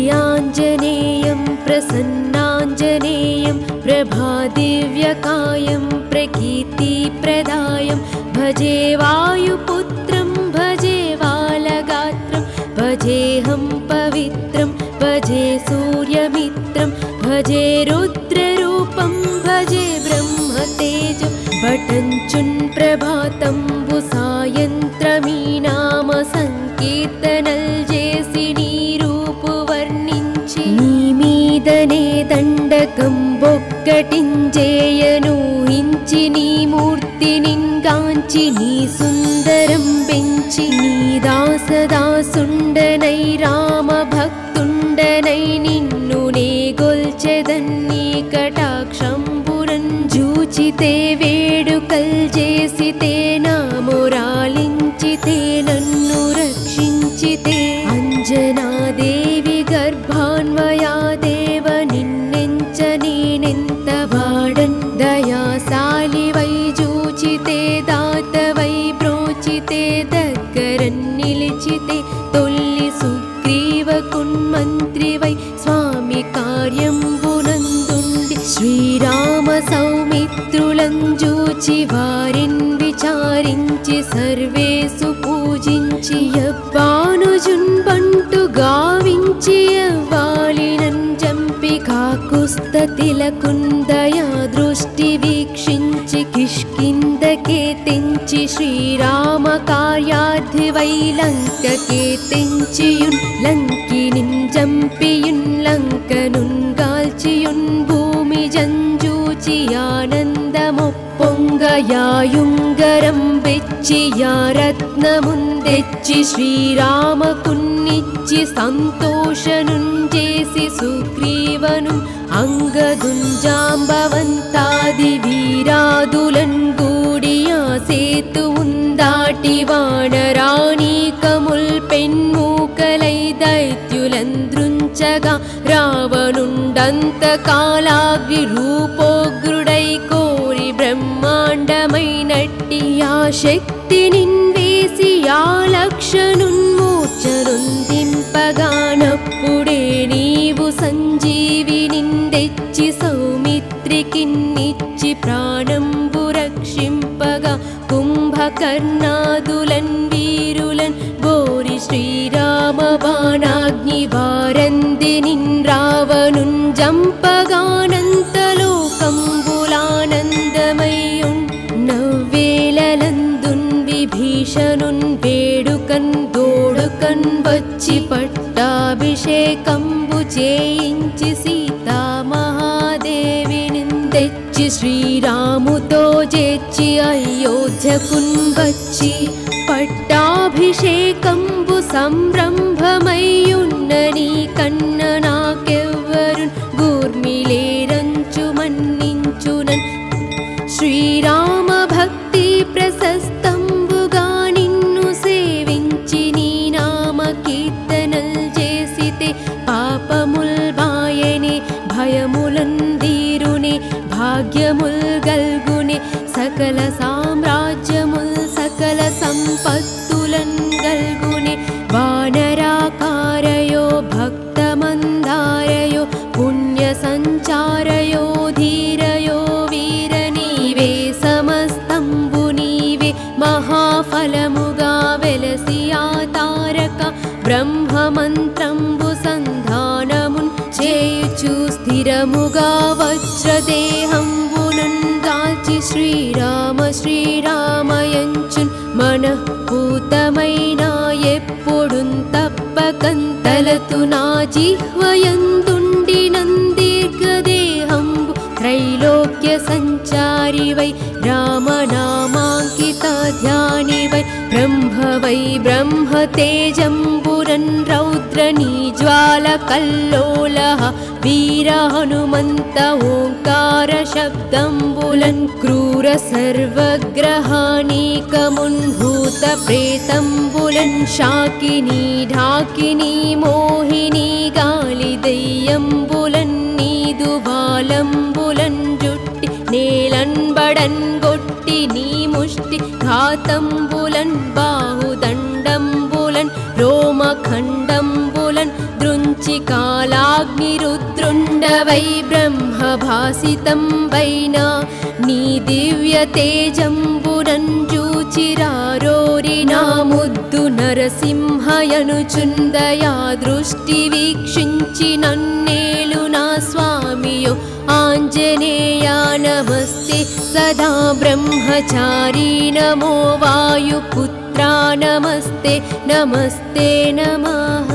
श्रीयाञ्जनेयं प्रसन्नाञ्जनेयं प्रभादिव्यकायं प्रकीर्तिप्रदायं भजे वायुपुत्रं भजे वालगात्रं भजेऽहं पवित्रं भजे सूर्यमित्रं भजे रुद्ररूपं भजे ब्रह्मतेजं भटञ्चुन् प्रभातंबु सायन्त्रमी नाम संकीर्तनल् जेसि నీ దండకం బొక్కటించేయను హించి నీ మూర్తినింగాంచి నీ సుందరం పెంచి నీ దాసదాసుండనై రామ భక్తుండనై నిన్ను నే గొల్చెదన్ని కటాక్షంబురన్ జూచితే వేడుకల్ చేసితే నా మురాలించితే నన్ను రక్ష గావించి వారిన్ విచారించి సర్వేసు పూజించి యవ్వానుజున్ బంటు గావించి యవ్వాలినన్ జంపి కాకుస్తతిలకుందయా దృష్టి వీక్షించి కిష్కిందకే తెంచి శ్రీరామ కార్యార్థి వై లంకకే తెంచియున్ లంకినిన్ జంపియున్ లంకనున్ గాల్చియున్ భూమి జంజూచి ఆనందమొప్పొంగయాయుంగరం వెచ్చి యా రత్నముందెచ్చి శ్రీరామకున్నిచ్చి సంతోషనున్ చేసి సుగ్రీవను అంగదున్ జాంబవంతాది వీరాదులన్ గూడియా సేతువున్ దాటి వానరాణీకముల్ పెన్మూకలై దైత్యులంద్రుంచగా రావణుండంతకాలాగ్ని రూపోగ్రుడై కోరి బ్రహ్మాండమైనట్టి ఆ శక్తి నిన్వేసి ఆ లక్షనున్మూర్ఛనుందింపగానప్పుడే నీవు సంజీవినిందెచ్చి సౌమిత్రికిన్నిచ్చి ప్రాణంబు రక్షింపగా కుంభకర్ణాదులన్ వీరులన్ బోరి శ్రీరామ బాణాగ్ని వారందినిన్ రావణున్ జంపగానంతలోకంబులానందమయ్యున్ నవ్వేలలందున్ విభీషణున్ వేడుకన్ దోడుకన్ వచ్చి పట్టాభిషేకంబు చేయించి సీతామహాదేవిని తెచ్చి శ్రీరాముతో చేర్చి అయోధ్యకున్ వచ్చి పట్టాభిషేకంబు సంరంభమయ్యున్న నీ కన్న నాకెవ్వరు గూర్మిలేరంచు మన్నించునన్ శ్రీరామ భక్తి ప్రశస్తంబుగా నిన్ను సేవించి నీ నామ కీర్తనల్ చేసితే పాపముల్ బాయనే భయములన్ దీరునే భాగ్యముల్ గల్గునే సకల సామ్రాజ్యముల్ సకల సంపత్తులన్ గల్గునే వానరాకారయో భక్తమందారయో పుణ్య సంచారయో ధీరయో వీర నీవే సమస్తంబు నీవే మహాఫలముగా వెలసి ఆ తారక బ్రహ్మమంత్రంబు సంధానమున్ చేయుచు స్థిరముగా వజ్రదేహంబునన్ దాల్చి శ్రీరామ శ్రీరామయంచున్ మనఃపూతమైన ఎప్పుడున్ తప్పకంతలతు నా జిహ్వయందుండి నందీర్ఘదేహంబు త్రైలోక్య సంచారి వై రామనామాంకిత ధ్యాని వై బ్రహ్మ తేజంబురన్ రౌద్ర నీజ్వాల కల్లోలః వీర హనుమంత ఓంకార శబ్దంబులన్ క్రూర సర్వగ్రహానీకమున్ భూత ప్రేతంబులన్ శాకినీ ఢాకినీ మోహిని గాలి దెయ్యంబులన్ నీదు బాలంబులన్ జుట్టి నేలన్ బడన్ గొట్టి నీ ముష్టి ఘాతంబులన్ బాహుదండంబులన్ రోమఖండంబులన్ దృంచి కాలాగ్ని రుద్రుండవై బ్రహ్మభాసితం వైనా నీ దివ్య తేజంబురన్ జూచిరారోరి నా ముద్దు నరసింహయనుచుందయా దృష్టి వీక్షించి నన్నేలు నా స్వామియో ఆంజనేయా నమస్తే సదా బ్రహ్మచారీ నమో వాయుపుత్రా నమస్తే నమస్తే నమః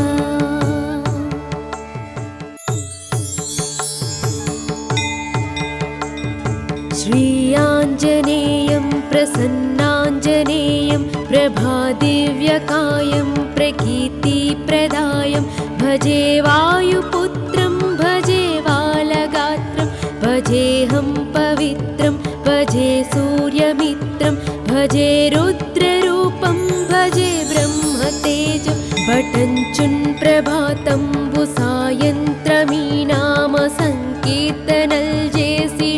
श्रीयाञ्जनेयं प्रसन्नाञ्जनेयं प्रभादिव्यकायं प्रकीर्तिप्रदायं भजे वायुपुत्रं भजे बालगात्रं भजेऽहं पवित्रं भजे सूर्यमित्रं भजे रुद्ररूपं भजे ब्रह्मतेजं भटञ्चुन् प्रभातंबु सायन्त्रमी नाम संकीर्तनल् जेसि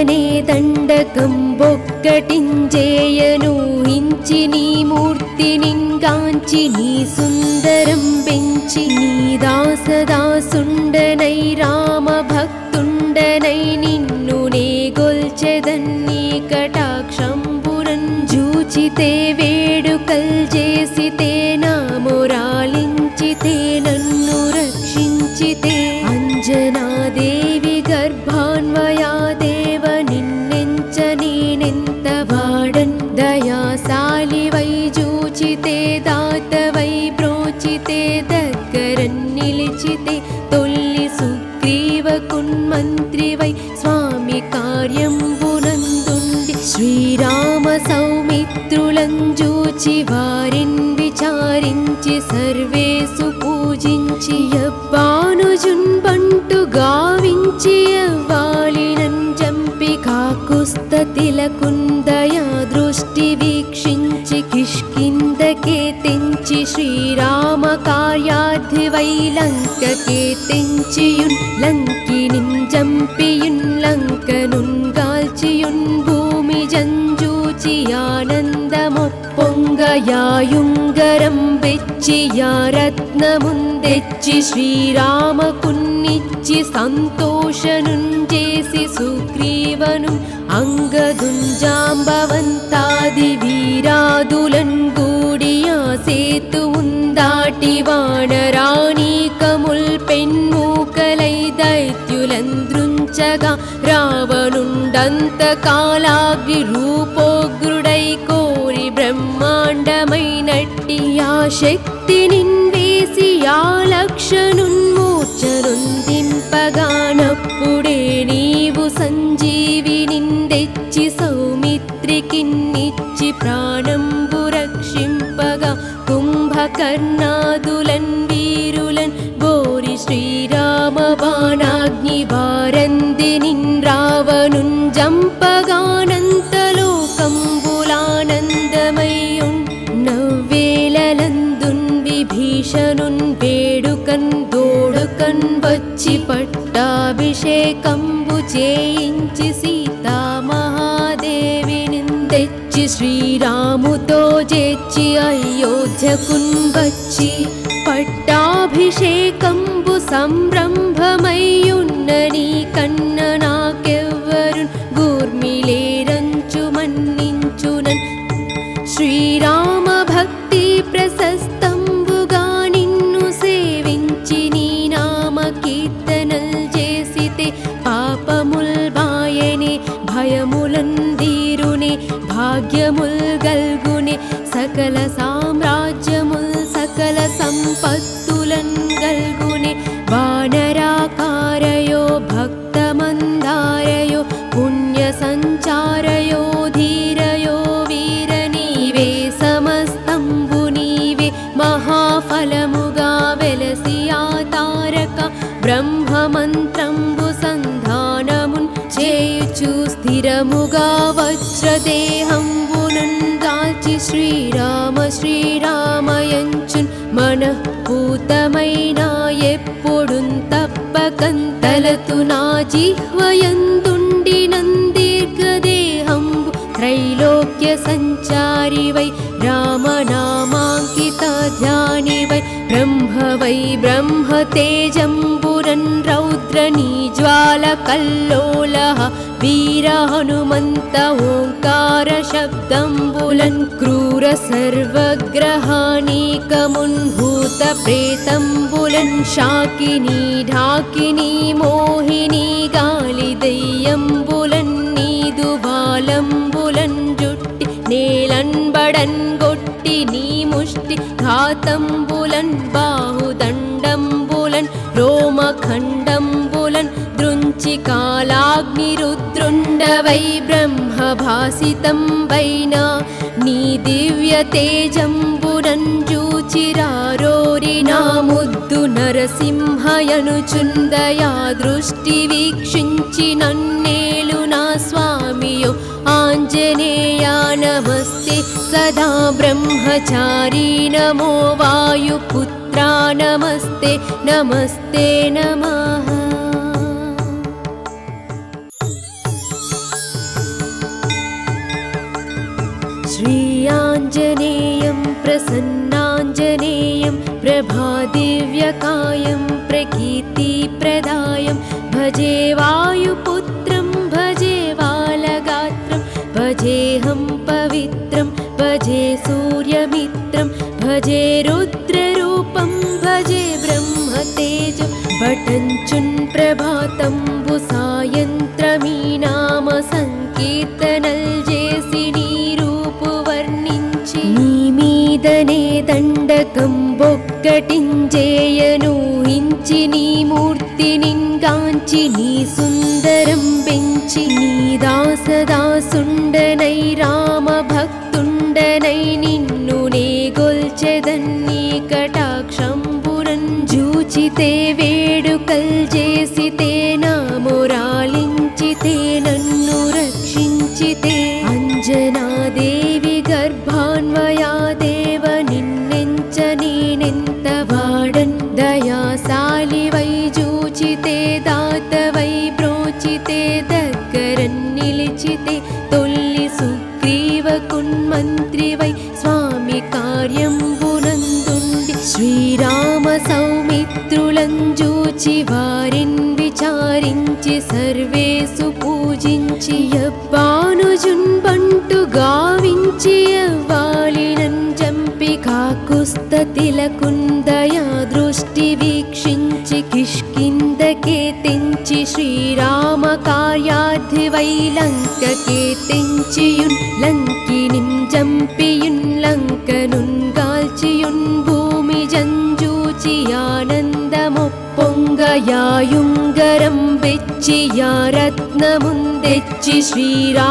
నీ దండకం బొక్కటించేయనూహించి నీ మూర్తినింగాంచి నీ సుందరం పెంచి నీ దాసదాసుండనై రామ భక్తుండనై నిన్ను కటాక్షంబురంజూచితే వేడుకల్ చేసితే నా మొరాలించితే నన్ను రక్షించితే అంజనాదేవి గర్భాన్వయా దేవ నిన్నెంచ నేనెంత వాడన్ దయాశాలివై జూచితే దాతవై బ్రోచితే దగ్గరన్ నిలిచితే తొల్లి సుగ్రీవ కున్మంత్రివై స్వామి కార్యంబునందుండి శ్రీరామ సౌమిత్రులంజూచి వారిన్ విచారించి సర్వేసు పూజించి యవ్వానుజున్ బంటు గావించి యవ్వాలినన్ జంపి కాకుస్తతిలకుందయా దృష్టి వీక్షించి కిష్కిందకే తెంచి శ్రీరామ కార్యార్థివై లంకకే తెంచియున్ లంకినిన్ జంపియున్ లంకనున్ గాల్చియున్ భూమి జంజూచి ఆనందమొప్పొంగయాయుంగరం బెచ్చి యారత్నముందెచ్చి శ్రీరామకున్నిచ్చి సంతోషనున్ చేసి సుగ్రీవను అంగదుంజాంబవంతాది వీరాదులన్ గూడియా సేతువుందాటి వానరాణీకముల్ పెన్మూకలై దైత్యులంద్రుంచగా రావణుండంతకాలాగ్ని రూపోగ్రుడై కోరి బ్రహ్మాండమైనట్టి ఆ శక్తి నిన్వేసి ఆ లక్షనున్మూర్చనుందింపగానప్పుడే నీవు సంజీవి నిందెచ్చి సౌమిత్రికిన్నిచ్చి ప్రాణంబు రక్షింపగా కుంభకర్ణాదులన్ వీరులన్ బోరి శ్రీరామ బాణాగ్ని వారంది నిన్ రావణున్ జంపగానంతలోకంబులానందమయ్యున్ నవ్వేలలందున్ విభీషణున్ వేడుకన్ దోడుకన్ వచ్చి పట్టాభిషేకంబు చేయించి సీతామహాదేవిని తెచ్చి శ్రీరాముతో చేర్చి అయోధ్యకున్ వచ్చి పట్టాభిషేకంబు సంరంభమయ్యున్న నీ కన్న నాకెవ్వరు గూర్మిలేరంచు మన్నించునన్ శ్రీరామ భక్తి ప్రశస్తంబుగా నిన్ను సేవించి నీ నామ కీర్తనల్ చేసితే పాపముల్ బాయనే భయములన్ దీరునే భాగ్యముల్ గల్గునే సకల సామ్రాజ్యముల్ సకల సంపత్తులన్ గల్గునే వానరాకారయో భక్తమందారయో పుణ్య సంచారయో ధీరయో వీర నీవే సమస్తంబు నీవే మహాఫలముగా వెలసి ఆ తారక బ్రహ్మమంత్రంబు సంధానమున్ చేయుచు స్థిరముగా వజ్రదేహంబునన్ దాల్చి శ్రీరామ శ్రీరామయంచున్ మనఃపూతమైన ఎప్పుడున్ తప్పకంతలతు నా జిహ్వయందుండి నందీర్ఘదేహంబు త్రైలోక్య సంచారివై రామనామాంకిత ధ్యానివై బ్రహ్మవై బ్రహ్మతేజంబురన్ రౌద్రనీ జ్వాల కల్లోలః వీర హనుమంత ఓంకార శబ్దంబులన్ క్రూర సర్వగ్రహానీకమున్ భూత ప్రేతంబులన్ శాకినీ ఢాకినీ మోహినీ గాలి దయ్యంబులన్ నీదు బాలంబులన్ జుట్టి నేలన్బడన్ గొట్టి నీ ముష్టి ఘాతంబులన్ బాహుదండంబులన్ రోమఖండంబులన్ దృంచి కాలాగ్ని రుద్రుండవై బ్రహ్మభాసితం వైనా నీ దివ్య తేజంబునన్ జూచిరారోరి నా ముద్దు నరసింహయనుచుందయా దృష్టి వీక్షించి నన్నేలు నా స్వామియో ఆంజనేయా నమస్తే సదా బ్రహ్మచారీ నమో వాయుపుత్రా నమస్తే నమస్తే నమః. श्रीयाञ्जनेयं प्रसन्नाञ्जनेयं प्रभादिव्यकायं प्रकीर्तिप्रदायं भजे वायुपुत्रं भजे बालगात्रं भजे भजे सूर्यमित्रं भजे रुद्ररूपं भजे ब्रह्मतेजं बटञ्चुन् प्रभातंबु सायन्त्रमी नाम संकीर्तनल जेसि नी रूपु वर्णिंచి నీ మీదనే దండకం బొక్కటించేయను హించి నీ మూర్తి నింగాంచి నీ సుందరం పెంచి నీ దాసదాసుండనై రామ భక్తుండనై నిన్ను నే గొల్చెదన్ని కటాక్షంబురన్ జూచితే వేడుకల్ చేసితే నా మొరాలించితే నన్ను రక్షించితే అంజనాదేవి గర్భాన్వయా దేవ నిన్నెంచ నేనెంత వాడన్ దయాశాలివై జూచితే దాతవై బ్రోచితే దగ్గరన్ నిలిచితే తొల్లి సుగ్రీవ కున్మంత్రివై స్వామి కార్యంబునందుండి శ్రీరామ సౌమిత్రులం జూచి వారిన్ విచారించి సర్వేసు పూజించి యవ్వానుజున్ బంటు గావించి యవ్వాలినన్ జంపి కాకుస్తతిలకుందయా దృష్టి వీక్షించి కిష్కిందకే తెంచి శ్రీరామ కార్యార్థివై లంకకే తెంచియున్ లంకినిం జంపియున్ లంకనున్ గాల్చియున్ భూమి జంజూచి ఆనందమొప్పొంగయాయుంగరం వెచ్చి యా రత్నముందెచ్చి శ్రీరామకున్నిచ్చి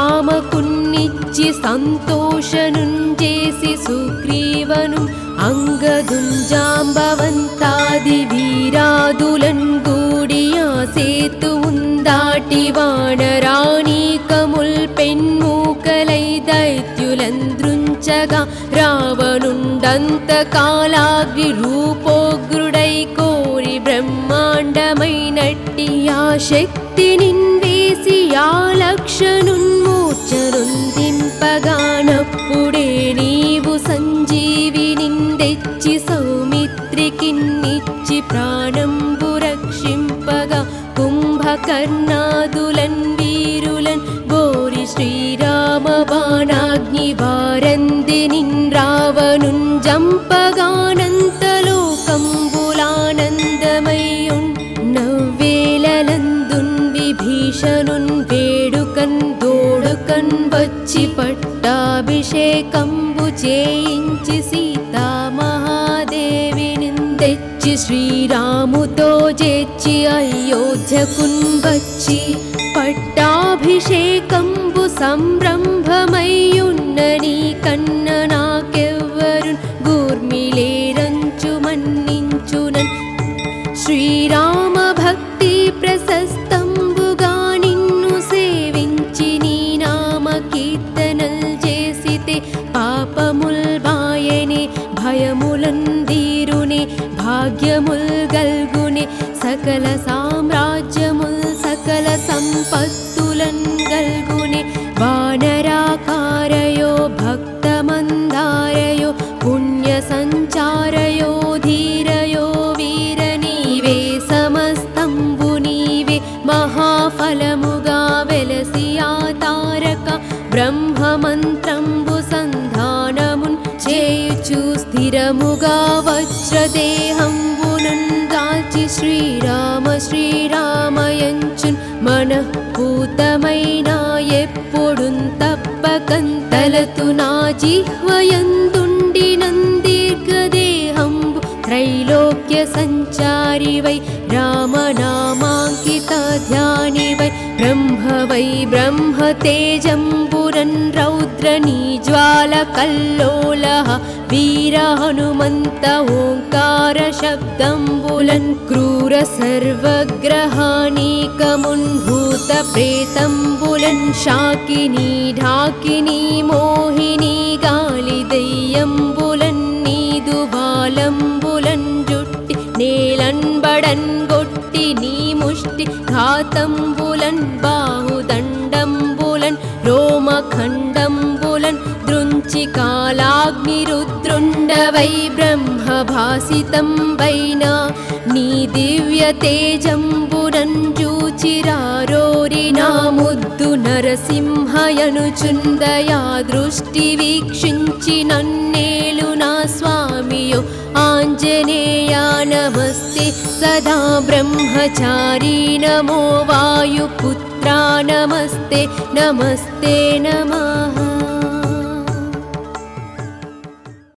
సంతోషనున్ చేసి సుగ్రీవను అంగదున్ జాంబవంతాది వీరాదులన్ గూడియా సేతువున్ దాటి వానరాణీకముల్ పెన్మూకలై దైత్యులంద్రుంచగా రావణుండంతకాలాగ్ని రూపోగ్రుడై కోరి బ్రహ్మాండమైనట్టి ఆ శక్తి నిన్వేసి ఆ లక్షనున్మూర్ఛనుందింపగానప్పుడే నీవు సంజీవినిందెచ్చి సౌమిత్రికిన్నిచ్చి ప్రాణంబు రక్షింపగా కుంభకర్ణాదులన్ వీరులన్ గోరి శ్రీరామ బాణాగ్ని వారంది నిన్ రావణున్ జంపగానంతలోకంబులానందమయ్యున్ నవ్వేలలందున్ విభీషణున్ వేడుకన్ దోడుకన్ వచ్చి పట్టాభిషేకంబు చేయించి సీతామహాదేవిని తెచ్చి శ్రీరాముతో చేర్చి అయోధ్యకున్ వచ్చి పట్టాభిషేకంబు సంరంభమయ్యున్న నీ కన్న నాకెవ్వరు గూర్మిలేరంచు మన్నించునన్ శ్రీరామ భక్తి ప్రశస్తంబుగా నిన్ను సేవించి నీ నామ కీర్తనల్ చేసితే పాపముల్ బాయనే భయములన్ దీరునే భాగ్యముల్ గల్గునే సకల సామ్రాజ్యముల్ సకల సంపత్తులన్ గల్గునే వానరాకారయో భక్తమందారయో పుణ్య సంచారయో ధీరయో వీర నీవే సమస్తంబు నీవే మహాఫలముగా వెలసి ఆ తారక బ్రహ్మమంత్రంబు సంధానమున్ చేయుచు స్థిరముగా వజ్రదేహంబునున్ దాల్చి శ్రీరామ శ్రీరామయంచున్ మనఃపూతమైన ఎప్పుడున్ తప్పకంతలతు నా జిహ్వయందుండి నందీర్ఘదేహంబు త్రైలోక్య సంచారివై రామనామాంకిత ధ్యానివై బ్రహ్మవై బ్రహ్మతేజంబురన్ రౌద్రనీ జ్వాల కల్లోలః వీర హనుమంత ఓంకార శబ్దంబులన్ క్రూర సర్వగ్రహానీకమున్ భూత ప్రేతంబులన్ శాకినీ ఢాకినీ మోహినీ గాలి దెయ్యంబులన్ నీదు బాలంబులన్ జుట్టి నేలన్ బడన్ గొట్టి నీ ముష్టి ఘాతంబులన్ బాహుదండంబులన్ రోమఖండంబులన్ దృంచి కాలాగ్ని రుద్రుండవై బ్రహ్మభాసితం వైనా నీ దివ్య తేజంబునన్ జూచిరారోరి నా ముద్దు నర నరసింహయనుచుందయా దృష్టి వీక్షించి నన్నేలు నా స్వామియో ఆంజనేయా నమస్తే సదా బ్రహ్మచారీ నమో వాయుపుత్రా నమస్తే నమస్తే నమః